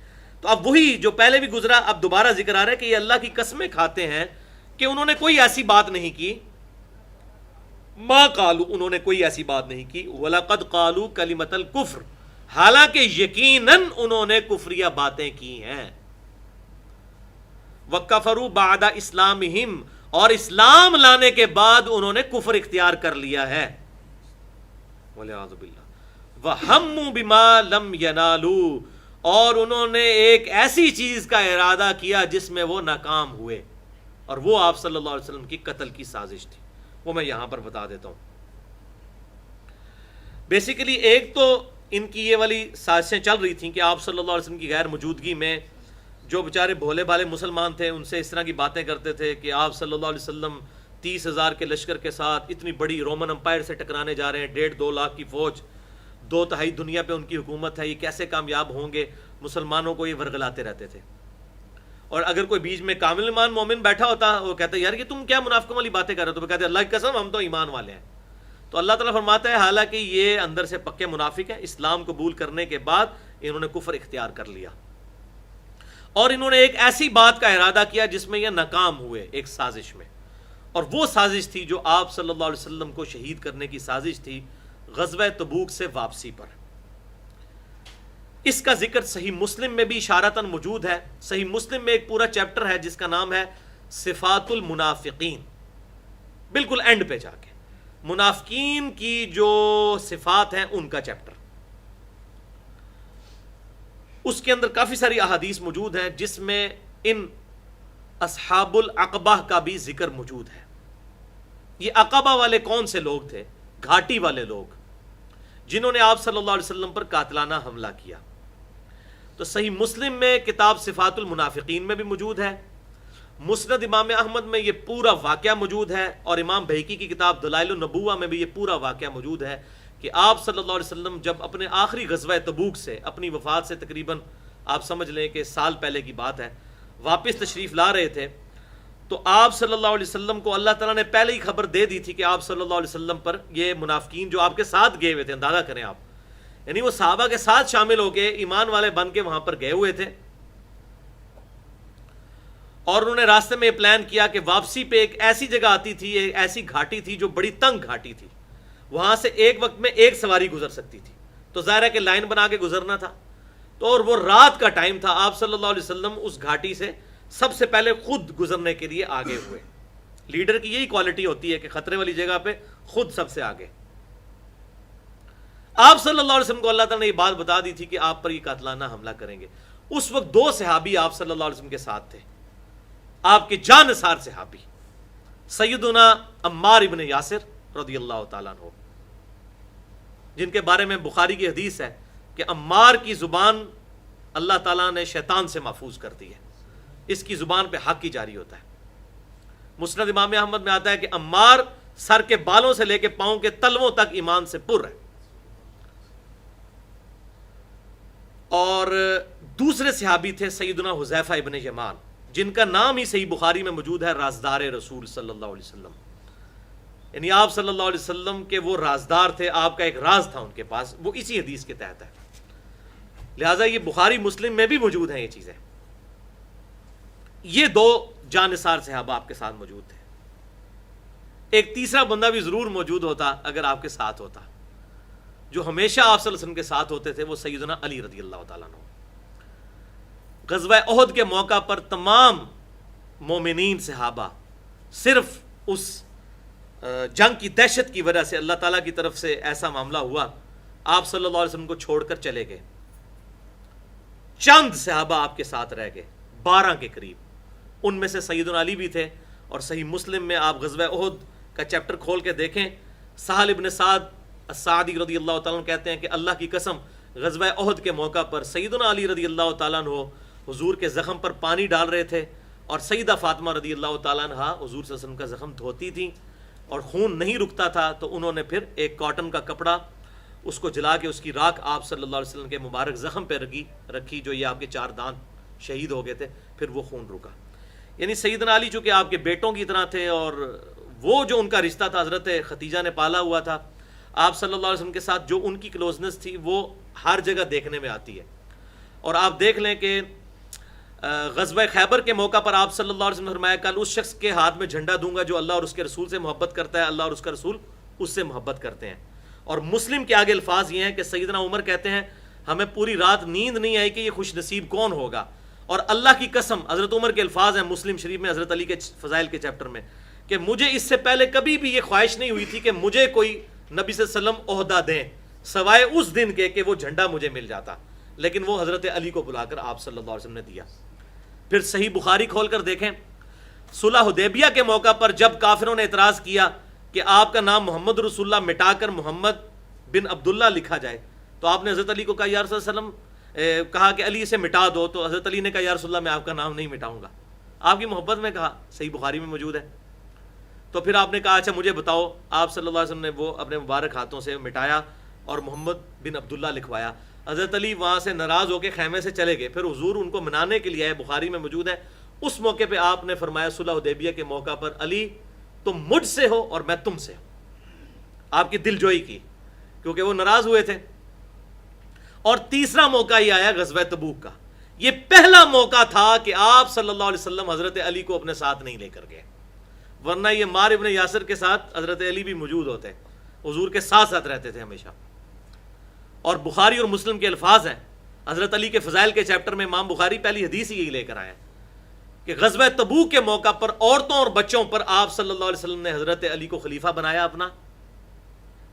تو اب وہی جو پہلے بھی گزرا اب دوبارہ ذکر آ رہا ہے کہ یہ اللہ کی قسمیں کھاتے ہیں کہ انہوں نے کوئی ایسی بات نہیں کی. ما قالو، انہوں نے کوئی ایسی بات نہیں کی. وَلَقَدْ قَالُوا كَلِمَةَ الْكُفْرِ، حالانکہ یقیناً انہوں نے کفریہ باتیں کی ہیں. وَكَفَرُوا بَعْدَ إِسْلَامِهِمْ، اور اسلام لانے کے بعد انہوں نے کفر اختیار کر لیا ہے. وَلِعَاذُ بِاللَّهِ وَهَمُّوا بِمَا لَمْ يَنَالُوا، اور انہوں نے ایک ایسی چیز کا ارادہ کیا جس میں وہ ناکام ہوئے، اور وہ آپ صلی اللہ علیہ وسلم کی قتل کی سازش تھی. وہ میں یہاں پر بتا دیتا ہوں. بیسیکلی ایک تو ان کی یہ والی سازشیں چل رہی تھیں کہ آپ صلی اللہ علیہ وسلم کی غیر موجودگی میں جو بیچارے بھولے بھالے مسلمان تھے ان سے اس طرح کی باتیں کرتے تھے کہ آپ صلی اللہ علیہ وسلم 30,000 کے لشکر کے ساتھ اتنی بڑی رومن امپائر سے ٹکرانے جا رہے ہیں، 1.5-2 لاکھ کی فوج، 2/3 دنیا پہ ان کی حکومت ہے، یہ کیسے کامیاب ہوں گے؟ مسلمانوں کو یہ ورغلاتے رہتے تھے. اور اگر کوئی بیچ میں کامل ایمان مومن بیٹھا ہوتا وہ کہتا ہے یار یہ تم کیا منافقوں والی باتیں کر رہے ہو؟ تو وہ کہتے ہیں اللہ کی قسم ہم تو ایمان والے ہیں. تو اللہ تعالیٰ فرماتا ہے حالانکہ یہ اندر سے پکے منافق ہیں، اسلام قبول کرنے کے بعد انہوں نے کفر اختیار کر لیا، اور انہوں نے ایک ایسی بات کا ارادہ کیا جس میں یہ ناکام ہوئے ایک سازش میں. اور وہ سازش تھی جو آپ صلی اللہ علیہ وسلم کو شہید کرنے کی سازش تھی غزوہ تبوک سے واپسی پر. اس کا ذکر صحیح مسلم میں بھی اشارتاً موجود ہے. صحیح مسلم میں ایک پورا چیپٹر ہے جس کا نام ہے صفات المنافقین. بالکل اینڈ پہ جا کے منافقین کی جو صفات ہیں ان کا چیپٹر، اس کے اندر کافی ساری احادیث موجود ہیں جس میں ان اصحاب العقبہ کا بھی ذکر موجود ہے. یہ عقبہ والے کون سے لوگ تھے؟ گھاٹی والے لوگ جنہوں نے آپ صلی اللہ علیہ وسلم پر قاتلانہ حملہ کیا. تو صحیح مسلم میں کتاب صفات المنافقین میں بھی موجود ہے. مسند امام احمد میں یہ پورا واقعہ موجود ہے، اور امام بہقی کی کتاب دلائل النبوہ میں بھی یہ پورا واقعہ موجود ہے کہ آپ صلی اللہ علیہ وسلم جب اپنے آخری غزوہ تبوک سے اپنی وفات سے تقریباً آپ سمجھ لیں کہ سال پہلے کی بات ہے واپس تشریف لا رہے تھے، تو آپ صلی اللہ علیہ وسلم کو اللہ تعالیٰ نے پہلے ہی خبر دے دی تھی کہ آپ صلی اللہ علیہ وسلم پر یہ منافقین جو آپ کے ساتھ گئے ہوئے تھے، اندازہ کریں آپ، یعنی وہ صحابہ کے ساتھ شامل ہو کے ایمان والے بن کے وہاں پر گئے ہوئے تھے، اور انہوں نے راستے میں یہ پلان کیا کہ واپسی پہ ایک ایسی جگہ آتی تھی، ایک ایسی گھاٹی تھی جو بڑی تنگ گھاٹی تھی، وہاں سے ایک وقت میں ایک سواری گزر سکتی تھی. تو ظاہر ہے کہ لائن بنا کے گزرنا تھا. تو اور وہ رات کا ٹائم تھا، آپ صلی اللہ علیہ وسلم اس گھاٹی سے سب سے پہلے خود گزرنے کے لیے آگے ہوئے۔ لیڈر کی یہی کوالٹی ہوتی ہے کہ خطرے والی جگہ پہ خود سب سے آگے۔ آپ صلی اللہ علیہ وسلم کو اللہ تعالیٰ نے یہ بات بتا دی تھی کہ آپ پر یہ قاتلانہ حملہ کریں گے۔ اس وقت 2 صحابی آپ صلی اللہ علیہ وسلم کے ساتھ تھے، آپ کے جاں نثار صحابی، سیدنا عمار ابن یاسر رضی اللہ تعالیٰ عنہ، جن کے بارے میں بخاری کی حدیث ہے کہ عمار کی زبان اللہ تعالیٰ نے شیطان سے محفوظ کر دی ہے، اس کی زبان پہ حق ہی جاری ہوتا ہے۔ مسند امام احمد میں آتا ہے کہ عمار سر کے بالوں سے لے کے پاؤں کے تلووں تک ایمان سے پر ہے۔ اور دوسرے صحابی تھے سیدنا حذیفہ ابن یمان، جن کا نام ہی صحیح بخاری میں موجود ہے رازدار رسول صلی اللہ علیہ وسلم، یعنی آپ صلی اللہ علیہ وسلم کے وہ رازدار تھے، آپ کا ایک راز تھا ان کے پاس، وہ اسی حدیث کے تحت ہے، لہٰذا یہ بخاری مسلم میں بھی موجود ہیں یہ چیزیں۔ یہ 2 جانثار صحابہ آپ کے ساتھ موجود تھے۔ ایک تیسرا بندہ بھی ضرور موجود ہوتا اگر آپ کے ساتھ ہوتا، جو ہمیشہ آپ صلی اللہ علیہ وسلم کے ساتھ ہوتے تھے، وہ سیدنا علی رضی اللہ تعالیٰ عنہ۔ غزوہ احد کے موقع پر تمام مومنین صحابہ صرف اس جنگ کی دہشت کی وجہ سے اللہ تعالیٰ کی طرف سے ایسا معاملہ ہوا، آپ صلی اللہ علیہ وسلم کو چھوڑ کر چلے گئے۔ چند صحابہ آپ کے ساتھ رہ گئے، 12 کے قریب، ان میں سے سیدنا علی بھی تھے۔ اور صحیح مسلم میں آپ غزوہ احد کا چیپٹر کھول کے دیکھیں، سہل ابن سعد السعدی رضی اللہ تعالیٰ عنہ کہتے ہیں کہ اللہ کی قسم غزوہ احد کے موقع پر سیدنا علی رضی اللہ تعالیٰ عنہ حضور کے زخم پر پانی ڈال رہے تھے، اور سیدہ فاطمہ رضی اللہ تعالیٰ عنہ حضور صلی اللہ علیہ وسلم کا زخم دھوتی تھیں، اور خون نہیں رکتا تھا، تو انہوں نے پھر ایک کاٹن کا کپڑا اس کو جلا کے اس کی راکھ آپ صلی اللہ علیہ وسلم کے مبارک زخم پہ رکھی، جو یہ آپ کے 4 دانت شہید ہو گئے تھے، پھر وہ خون رکا۔ یعنی سیدنا علی چونکہ آپ کے بیٹوں کی طرح تھے، اور وہ جو ان کا رشتہ تھا حضرت ختیجہ نے پالا ہوا تھا، آپ صلی اللہ علیہ وسلم کے ساتھ جو ان کی کلوزنس تھی وہ ہر جگہ دیکھنے میں آتی ہے۔ اور آپ دیکھ لیں کہ غزوہ خیبر کے موقع پر آپ صلی اللہ علیہ وسلم نے فرمایا کل اس شخص کے ہاتھ میں جھنڈا دوں گا جو اللہ اور اس کے رسول سے محبت کرتا ہے، اللہ اور اس کا رسول اس سے محبت کرتے ہیں۔ اور مسلم کے آگے الفاظ یہ ہیں کہ سیدنا عمر کہتے ہیں ہمیں پوری رات نیند نہیں آئی کہ یہ خوش نصیب کون ہوگا، اور اللہ کی قسم، حضرت عمر کے الفاظ ہیں مسلم شریف میں حضرت علی کے فضائل کے چیپٹر میں، کہ مجھے اس سے پہلے کبھی بھی یہ خواہش نہیں ہوئی تھی کہ مجھے کوئی نبی صلی اللہ علیہ وسلم عہدہ دیں سوائے اس دن کے کہ وہ جھنڈا مجھے مل جاتا، لیکن وہ حضرت علی کو بلا کر آپ صلی اللہ علیہ وسلم نے دیا۔ پھر صحیح بخاری کھول کر دیکھیں، صلح حدیبیہ کے موقع پر جب کافروں نے اعتراض کیا کہ آپ کا نام محمد رسول اللہ مٹا کر محمد بن عبداللہ لکھا جائے، تو آپ نے حضرت علی کو کہا یا رسول اللہ علیہ وسلم، کہا کہ علی سے مٹا دو، تو حضرت علی نے کہا یا رسول اللہ میں آپ کا نام نہیں مٹاؤں گا، آپ کی محبت میں کہا، صحیح بخاری میں موجود ہے۔ تو پھر آپ نے کہا اچھا مجھے بتاؤ، آپ صلی اللہ علیہ وسلم نے وہ اپنے مبارک ہاتھوں سے مٹایا اور محمد بن عبداللہ لکھوایا۔ حضرت علی وہاں سے ناراض ہو کے خیمے سے چلے گئے، پھر حضور ان کو منانے کے لیے آئے، بخاری میں موجود ہے۔ اس موقع پہ آپ نے فرمایا صلح حدیبیہ کے موقع پر علی تم مجھ سے ہو اور میں تم سے ہوں، آپ کی دل جوئی کی، کیونکہ وہ ناراض ہوئے تھے۔ اور تیسرا موقع یہ آیا غزوہ تبوک کا، یہ پہلا موقع تھا کہ آپ صلی اللہ علیہ وسلم حضرت علی کو اپنے ساتھ نہیں لے کر گئے، ورنہ یہ عمار ابن یاسر کے ساتھ حضرت علی بھی موجود ہوتے، حضور کے ساتھ ساتھ رہتے تھے ہمیشہ۔ اور بخاری اور مسلم کے الفاظ ہیں، حضرت علی کے فضائل کے چیپٹر میں امام بخاری پہلی حدیث ہی یہی لے کر آئے کہ غزوہ تبوک کے موقع پر عورتوں اور بچوں پر آپ صلی اللہ علیہ وسلم نے حضرت علی کو خلیفہ بنایا اپنا،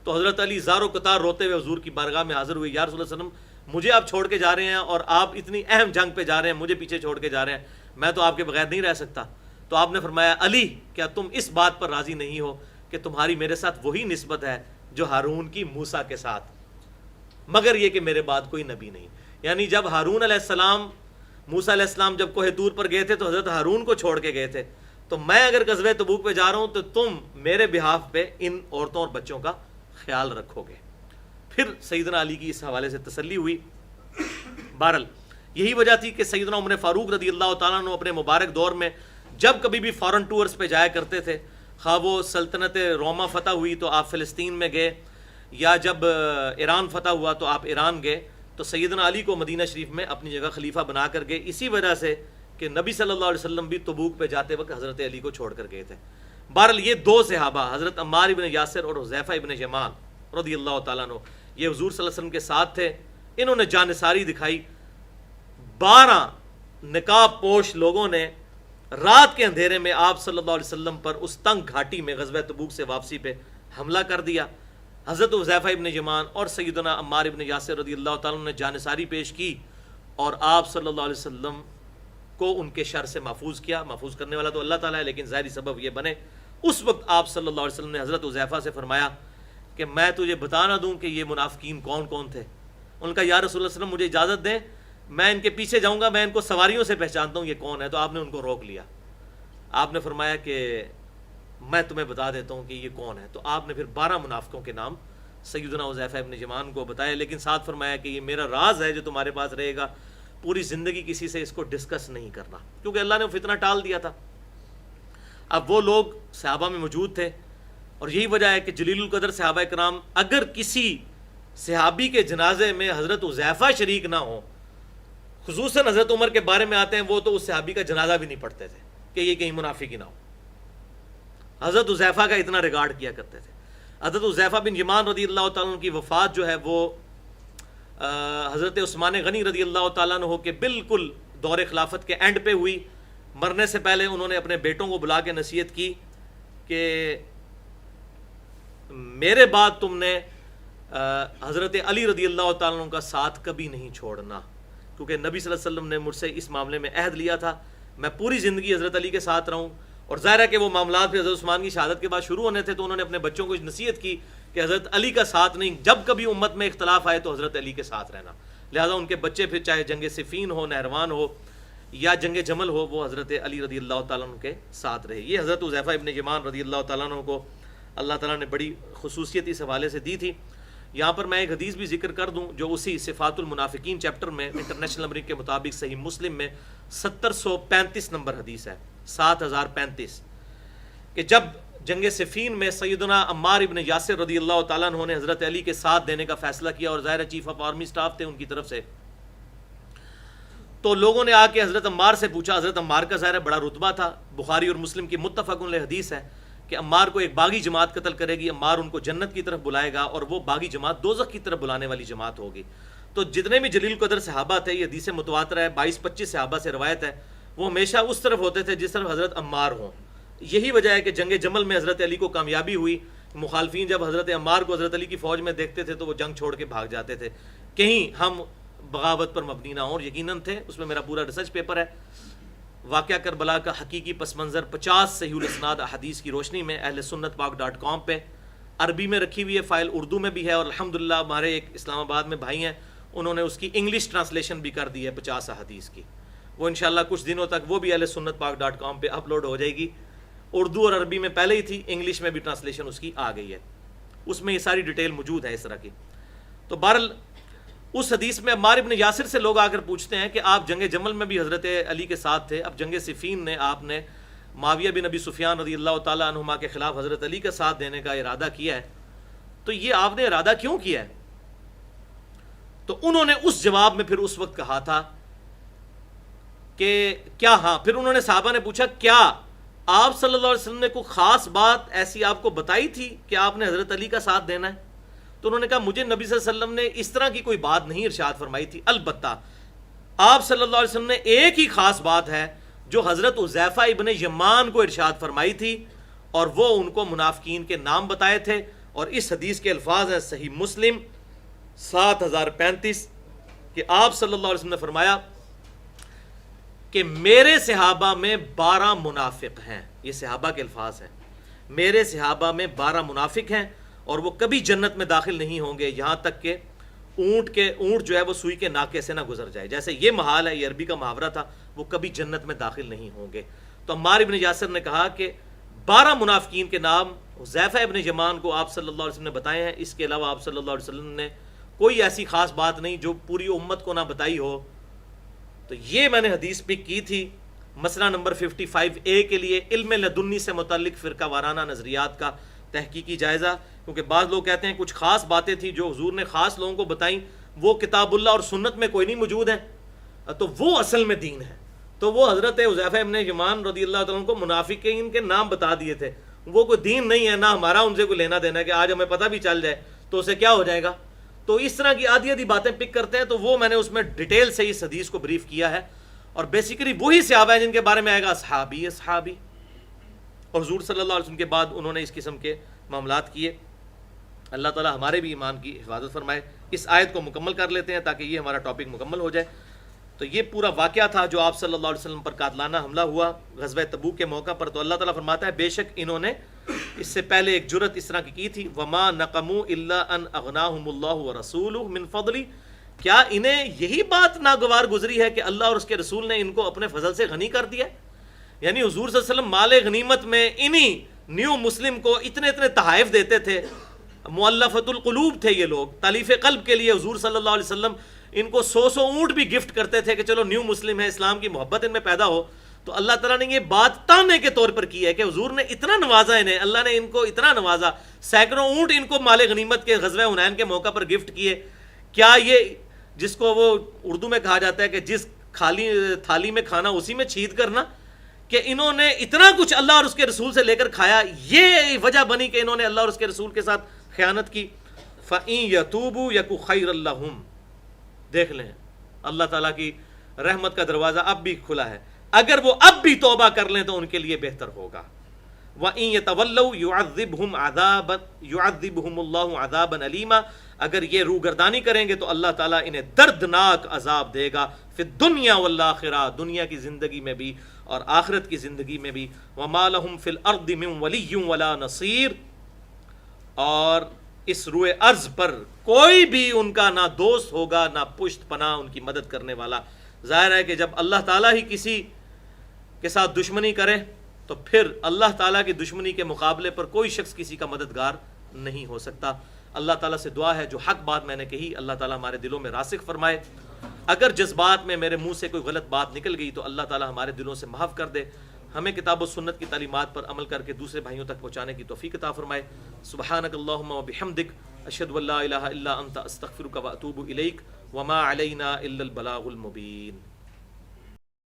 تو حضرت علی زار و قطار روتے ہوئے حضور کی بارگاہ میں حاضر ہوئے، یا رسول اللہ صلی اللہ علیہ وسلم مجھے آپ چھوڑ کے جا رہے ہیں اور آپ اتنی اہم جنگ پہ جا رہے ہیں، مجھے پیچھے چھوڑ کے جا رہے ہیں، میں تو آپ کے بغیر نہیں رہ سکتا۔ تو آپ نے فرمایا علی کیا تم اس بات پر راضی نہیں ہو کہ تمہاری میرے ساتھ وہی نسبت ہے جو ہارون کی موسیٰ کے ساتھ، مگر یہ کہ میرے بعد کوئی نبی نہیں۔ یعنی جب ہارون علیہ السلام، موسیٰ علیہ السلام جب کوہ طور پر گئے تھے تو حضرت ہارون کو چھوڑ کے گئے تھے، تو میں اگر غزوہ تبوک پہ جا رہا ہوں تو تم میرے بہاف پہ ان عورتوں اور بچوں کا خیال رکھو گے۔ پھر سیدنا علی کی اس حوالے سے تسلی ہوئی۔ بہرحال یہی وجہ تھی کہ سیدنا عمر فاروق رضی اللہ تعالیٰ عنہ اپنے مبارک دور میں جب کبھی بھی فارن ٹورز پہ جایا کرتے تھے، خواہ وہ سلطنت روما فتح ہوئی تو آپ فلسطین میں گئے، یا جب ایران فتح ہوا تو آپ ایران گئے، تو سیدنا علی کو مدینہ شریف میں اپنی جگہ خلیفہ بنا کر گئے، اسی وجہ سے کہ نبی صلی اللہ علیہ وسلم بھی تبوک پہ جاتے وقت حضرت علی کو چھوڑ کر گئے تھے۔ بہرحال یہ 2 صحابہ حضرت عمار ابن یاسر اور حذیفہ ابن یمان رضی اللہ تعالیٰ عنہ، یہ حضور صلی اللہ علیہ وسلم کے ساتھ تھے، انہوں نے جانثاری دکھائی 12 نقاب پوش لوگوں نے رات کے اندھیرے میں آپ صلی اللہ علیہ وسلم پر اس تنگ گھاٹی میں غزوہ تبوک سے واپسی پہ حملہ کر دیا. حضرت حذیفہ ابن یمان اور سیدنا عمار ابن یاسر رضی اللہ تعالیٰ عنہ نے جانثاری پیش کی اور آپ صلی اللہ علیہ وسلم کو ان کے شر سے محفوظ کیا. محفوظ کرنے والا تو اللہ تعالیٰ ہے، لیکن ظاہری سبب یہ بنے. اس وقت آپ صلی اللہ علیہ وسلم نے حضرت حذیفہ سے فرمایا کہ میں تجھے بتا نہ دوں کہ یہ منافقین کون کون تھے. ان کا یا رسول اللہ علیہ وسلم مجھے اجازت دیں، میں ان کے پیچھے جاؤں گا، میں ان کو سواریوں سے پہچانتا ہوں یہ کون ہے. تو آپ نے ان کو روک لیا. آپ نے فرمایا کہ میں تمہیں بتا دیتا ہوں کہ یہ کون ہے. تو آپ نے پھر 12 منافقوں کے نام سیدنا حذیفہ ابن یمان کو بتایا، لیکن ساتھ فرمایا کہ یہ میرا راز ہے جو تمہارے پاس رہے گا، پوری زندگی کسی سے اس کو ڈسکس نہیں کرنا، کیونکہ اللہ نے وہ فتنہ ٹال دیا تھا. اب وہ لوگ صحابہ میں موجود تھے، اور یہی وجہ ہے کہ جلیل القدر صحابہ کرام اگر کسی صحابی کے جنازے میں حضرت حذیفہ شریک نہ ہو، خصوصاً حضرت عمر کے بارے میں آتے ہیں، وہ تو اس صحابی کا جنازہ بھی نہیں پڑھتے تھے کہ یہ کہیں منافق ہی نہ ہو. حضرت حذیفہ کا اتنا ریگارڈ کیا کرتے تھے. حضرت حذیفہ بن یمان رضی اللہ تعالیٰ عنہ کی وفات جو ہے وہ حضرت عثمان غنی رضی اللہ تعالیٰ عنہ کے بالکل دور خلافت کے اینڈ پہ ہوئی. مرنے سے پہلے انہوں نے اپنے بیٹوں کو بلا کے نصیحت کی کہ میرے بعد تم نے حضرت علی رضی اللہ تعالیٰ عنہ کا ساتھ کبھی نہیں چھوڑنا، کیونکہ نبی صلی اللہ علیہ وسلم نے مجھ سے اس معاملے میں عہد لیا تھا میں پوری زندگی حضرت علی کے ساتھ رہوں. اور ظاہر ہے کہ وہ معاملات پھر حضرت عثمان کی شہادت کے بعد شروع ہونے تھے، تو انہوں نے اپنے بچوں کو نصیحت کی کہ حضرت علی کا ساتھ نہیں، جب کبھی امت میں اختلاف آئے تو حضرت علی کے ساتھ رہنا. لہٰذا ان کے بچے پھر چاہے جنگ صفین ہو، نہروان ہو یا جنگ جمل ہو، وہ حضرت علی رضی اللہ تعالیٰ عنہ کے ساتھ رہے. یہ حضرت حذیفہ ابن یمان رضی اللہ تعالیٰ عنہ کو اللہ تعالیٰ نے بڑی خصوصیت اس حوالے سے دی تھی. یہاں پر میں ایک حدیث بھی ذکر کر دوں جو اسی صفات المنافقین چیپٹر میں انٹرنیشنل نمبرنگ کے مطابق صحیح مسلم میں 735 نمبر حدیث ہے، 7035، کہ جب جنگ صفین میں سیدنا عمار ابن یاسر رضی اللہ تعالیٰ عنہ نے حضرت علی کے ساتھ دینے کا فیصلہ کیا، اور ظاہر چیف آف آرمی سٹاف تھے ان کی طرف سے، تو لوگوں نے آ کے حضرت عمار سے پوچھا. حضرت عمار کا ظاہر بڑا رتبہ تھا، بخاری اور مسلم کی متفق علیہ حدیث ہے کہ عمار کو ایک باغی جماعت قتل کرے گی، عمار ان کو جنت کی طرف بلائے گا اور وہ باغی جماعت دوزخ کی طرف بلانے والی جماعت ہوگی. تو جتنے بھی جلیل قدر صحابہ تھے، یہ حدیث متواتر ہے، 22-25 صحابہ سے روایت ہے، وہ ہمیشہ اس طرف ہوتے تھے جس طرف حضرت عمار ہوں. یہی وجہ ہے کہ جنگ جمل میں حضرت علی کو کامیابی ہوئی. مخالفین جب حضرت عمار کو حضرت علی کی فوج میں دیکھتے تھے تو وہ جنگ چھوڑ کے بھاگ جاتے تھے، کہیں ہم بغاوت پر مبنی نہ ہوں. اور یقیناً تھے، اس میں میرا پورا ریسرچ پیپر ہے. واقعہ کربلا کا حقیقی پس منظر 50 صحیح الاسناد احادیث کی روشنی میں اہل سنت پاک.com پہ عربی میں رکھی ہوئی ہے، فائل اردو میں بھی ہے، اور الحمدللہ ہمارے ایک اسلام آباد میں بھائی ہیں، انہوں نے اس کی انگلش ٹرانسلیشن بھی کر دی ہے 50 احادیث کی. وہ انشاءاللہ کچھ دنوں تک وہ بھی اہل سنت پاک.com پہ اپلوڈ ہو جائے گی. اردو اور عربی میں پہلے ہی تھی، انگلش میں بھی ٹرانسلیشن اس کی آ گئی ہے، اس میں یہ ساری ڈیٹیل موجود ہے اس طرح کی. تو بہرحال اس حدیث میں عمار ابن یاسر سے لوگ آ کر پوچھتے ہیں کہ آپ جنگ جمل میں بھی حضرت علی کے ساتھ تھے، اب جنگ صفین نے آپ نے معاویہ بن ابی سفیان رضی اللہ تعالیٰ عنہما کے خلاف حضرت علی کا ساتھ دینے کا ارادہ کیا ہے، تو یہ آپ نے ارادہ کیوں کیا ہے؟ تو انہوں نے اس جواب میں پھر اس وقت کہا تھا کہ کیا، ہاں، پھر انہوں نے صحابہ نے پوچھا کیا آپ صلی اللہ علیہ وسلم نے کوئی خاص بات ایسی آپ کو بتائی تھی کہ آپ نے حضرت علی کا ساتھ دینا ہے؟ تو انہوں نے کہا مجھے نبی صلی اللہ علیہ وسلم نے اس طرح کی کوئی بات نہیں ارشاد فرمائی تھی، البتہ آپ صلی اللہ علیہ وسلم نے ایک ہی خاص بات ہے جو حضرت حذیفہ ابن یمان کو ارشاد فرمائی تھی، اور وہ ان کو منافقین کے نام بتائے تھے. اور اس حدیث کے الفاظ ہیں صحیح مسلم 7035 کہ آپ صلی اللہ علیہ وسلم نے فرمایا کہ میرے صحابہ میں 12 منافق ہیں. یہ صحابہ کے الفاظ ہیں، میرے صحابہ میں 12 منافق ہیں اور وہ کبھی جنت میں داخل نہیں ہوں گے یہاں تک کہ اونٹ جو ہے وہ سوئی کے ناکے سے نہ گزر جائے. جیسے یہ محال ہے، یہ عربی کا محاورہ تھا، وہ کبھی جنت میں داخل نہیں ہوں گے. تو عمار ابن یاسر نے کہا کہ 12 منافقین کے نام حذیفہ ابن یمان کو آپ صلی اللہ علیہ وسلم نے بتائے ہیں، اس کے علاوہ آپ صلی اللہ علیہ وسلم نے کوئی ایسی خاص بات نہیں جو پوری امت کو نہ بتائی ہو. تو یہ میں نے حدیث پک کی تھی مسئلہ نمبر 55A کے لیے، علم لدنی سے متعلق فرقہ وارانہ نظریات کا تحقیقی جائزہ. کیونکہ بعض لوگ کہتے ہیں کچھ خاص باتیں تھیں جو حضور نے خاص لوگوں کو بتائیں، وہ کتاب اللہ اور سنت میں کوئی نہیں موجود ہیں، تو وہ اصل میں دین ہے. تو وہ حضرت حذیفہ ابن یمان رضی اللہ تعالیٰ عنہ کو منافقین کے نام بتا دیے تھے، وہ کوئی دین نہیں ہے، نہ ہمارا ان سے کوئی لینا دینا ہے کہ آج ہمیں پتہ بھی چل جائے تو اسے کیا ہو جائے گا. تو اس طرح کی آدھی آدھی باتیں پک کرتے ہیں، تو وہ میں نے اس میں ڈیٹیل سے اس حدیث کو بریف کیا ہے، اور بیسیکلی وہی صحابہ ہیں جن کے بارے میں آئے گا اصحابی اور حضور صلی اللہ علیہ وسلم کے بعد انہوں نے اس قسم کے معاملات کیے۔ اللہ تعالی ہمارے بھی ایمان کی حفاظت فرمائے۔ اس آیت کو مکمل کر لیتے ہیں تاکہ یہ ہمارا ٹاپک مکمل ہو جائے۔ تو یہ پورا واقعہ تھا جو آپ صلی اللہ علیہ وسلم پر قاتلانہ حملہ ہوا غزوہ تبوک کے موقع پر۔ تو اللہ تعالیٰ فرماتا ہے بے شک انہوں نے اس سے پہلے ایک جرت اس طرح کی تھی، وما نقموا الا ان اغناہم اللہ ورسولہ من فضلی، کیا انہیں یہی بات ناگوار گزری ہے کہ اللہ اور اس کے رسول نے ان کو اپنے فضل سے غنی کر دیا؟ یعنی حضور صلی اللہ علیہ وسلم مال غنیمت میں انہی نیو مسلم کو اتنے اتنے تحائف دیتے تھے، مؤلفۃ القلوب تھے یہ لوگ، تالیف قلب کے لیے حضور صلی اللہ علیہ وسلم ان کو 100 اونٹ بھی گفٹ کرتے تھے کہ چلو نیو مسلم ہے، اسلام کی محبت ان میں پیدا ہو۔ تو اللہ تعالیٰ نے یہ بات تانے کے طور پر کی ہے کہ حضور نے اتنا نوازا انہیں، اللہ نے ان کو اتنا نوازا، سینکڑوں اونٹ ان کو مال غنیمت کے غزوہ حنین کے موقع پر گفٹ کیے۔ کیا یہ جس کو وہ اردو میں کہا جاتا ہے کہ جس خالی تھالی میں کھانا اسی میں چھید کرنا، کہ انہوں نے اتنا کچھ اللہ اور اس کے رسول سے لے کر کھایا، یہ وجہ بنی کہ انہوں نے اللہ اور اس کے رسول کے ساتھ خیانت کی۔ فَإِن يَتُوبُوا يَكُ خَيْرًا لَّهُمْ، دیکھ لیں اللہ تعالیٰ کی رحمت کا دروازہ اب بھی کھلا ہے، اگر وہ اب بھی توبہ کر لیں تو ان کے لیے بہتر ہوگا۔ وَإِن يَتَوَلَّوْا يُعَذِّبْهُمُ اللَّهُ عَذَابًا أَلِيمًا، اگر یہ روگردانی کریں گے تو اللہ تعالیٰ انہیں دردناک عذاب دے گا، فی الدنیا والآخرہ، دنیا کی زندگی میں بھی اور آخرت کی زندگی میں بھی۔ وَمَا لَهُمْ فِي الْأَرْضِ مِنْ وَلِيٍّ وَلَا نَصِيرٍ، اور اس روئے ارض پر کوئی بھی ان کا نہ دوست ہوگا نہ پشت پناہ ان کی مدد کرنے والا۔ ظاہر ہے کہ جب اللہ تعالیٰ ہی کسی کے ساتھ دشمنی کرے تو پھر اللہ تعالیٰ کی دشمنی کے مقابلے پر کوئی شخص کسی کا مددگار نہیں ہو سکتا۔ اللہ تعالیٰ سے دعا ہے جو حق بات میں نے کہی اللہ تعالیٰ ہمارے دلوں میں راسخ فرمائے، اگر جذبات میں میرے منہ سے کوئی غلط بات نکل گئی تو اللہ تعالیٰ ہمارے دلوں سے معاف کر دے، ہمیں کتاب و سنت کی تعلیمات پر عمل کر کے دوسرے بھائیوں تک پہنچانے کی توفیق عطا فرمائے۔ سبحانک اللہم و بحمدک، اشہد ان لا الہ الا انت، استغفرک و اتوب الیک، وما علینا الا البلاغ المبین۔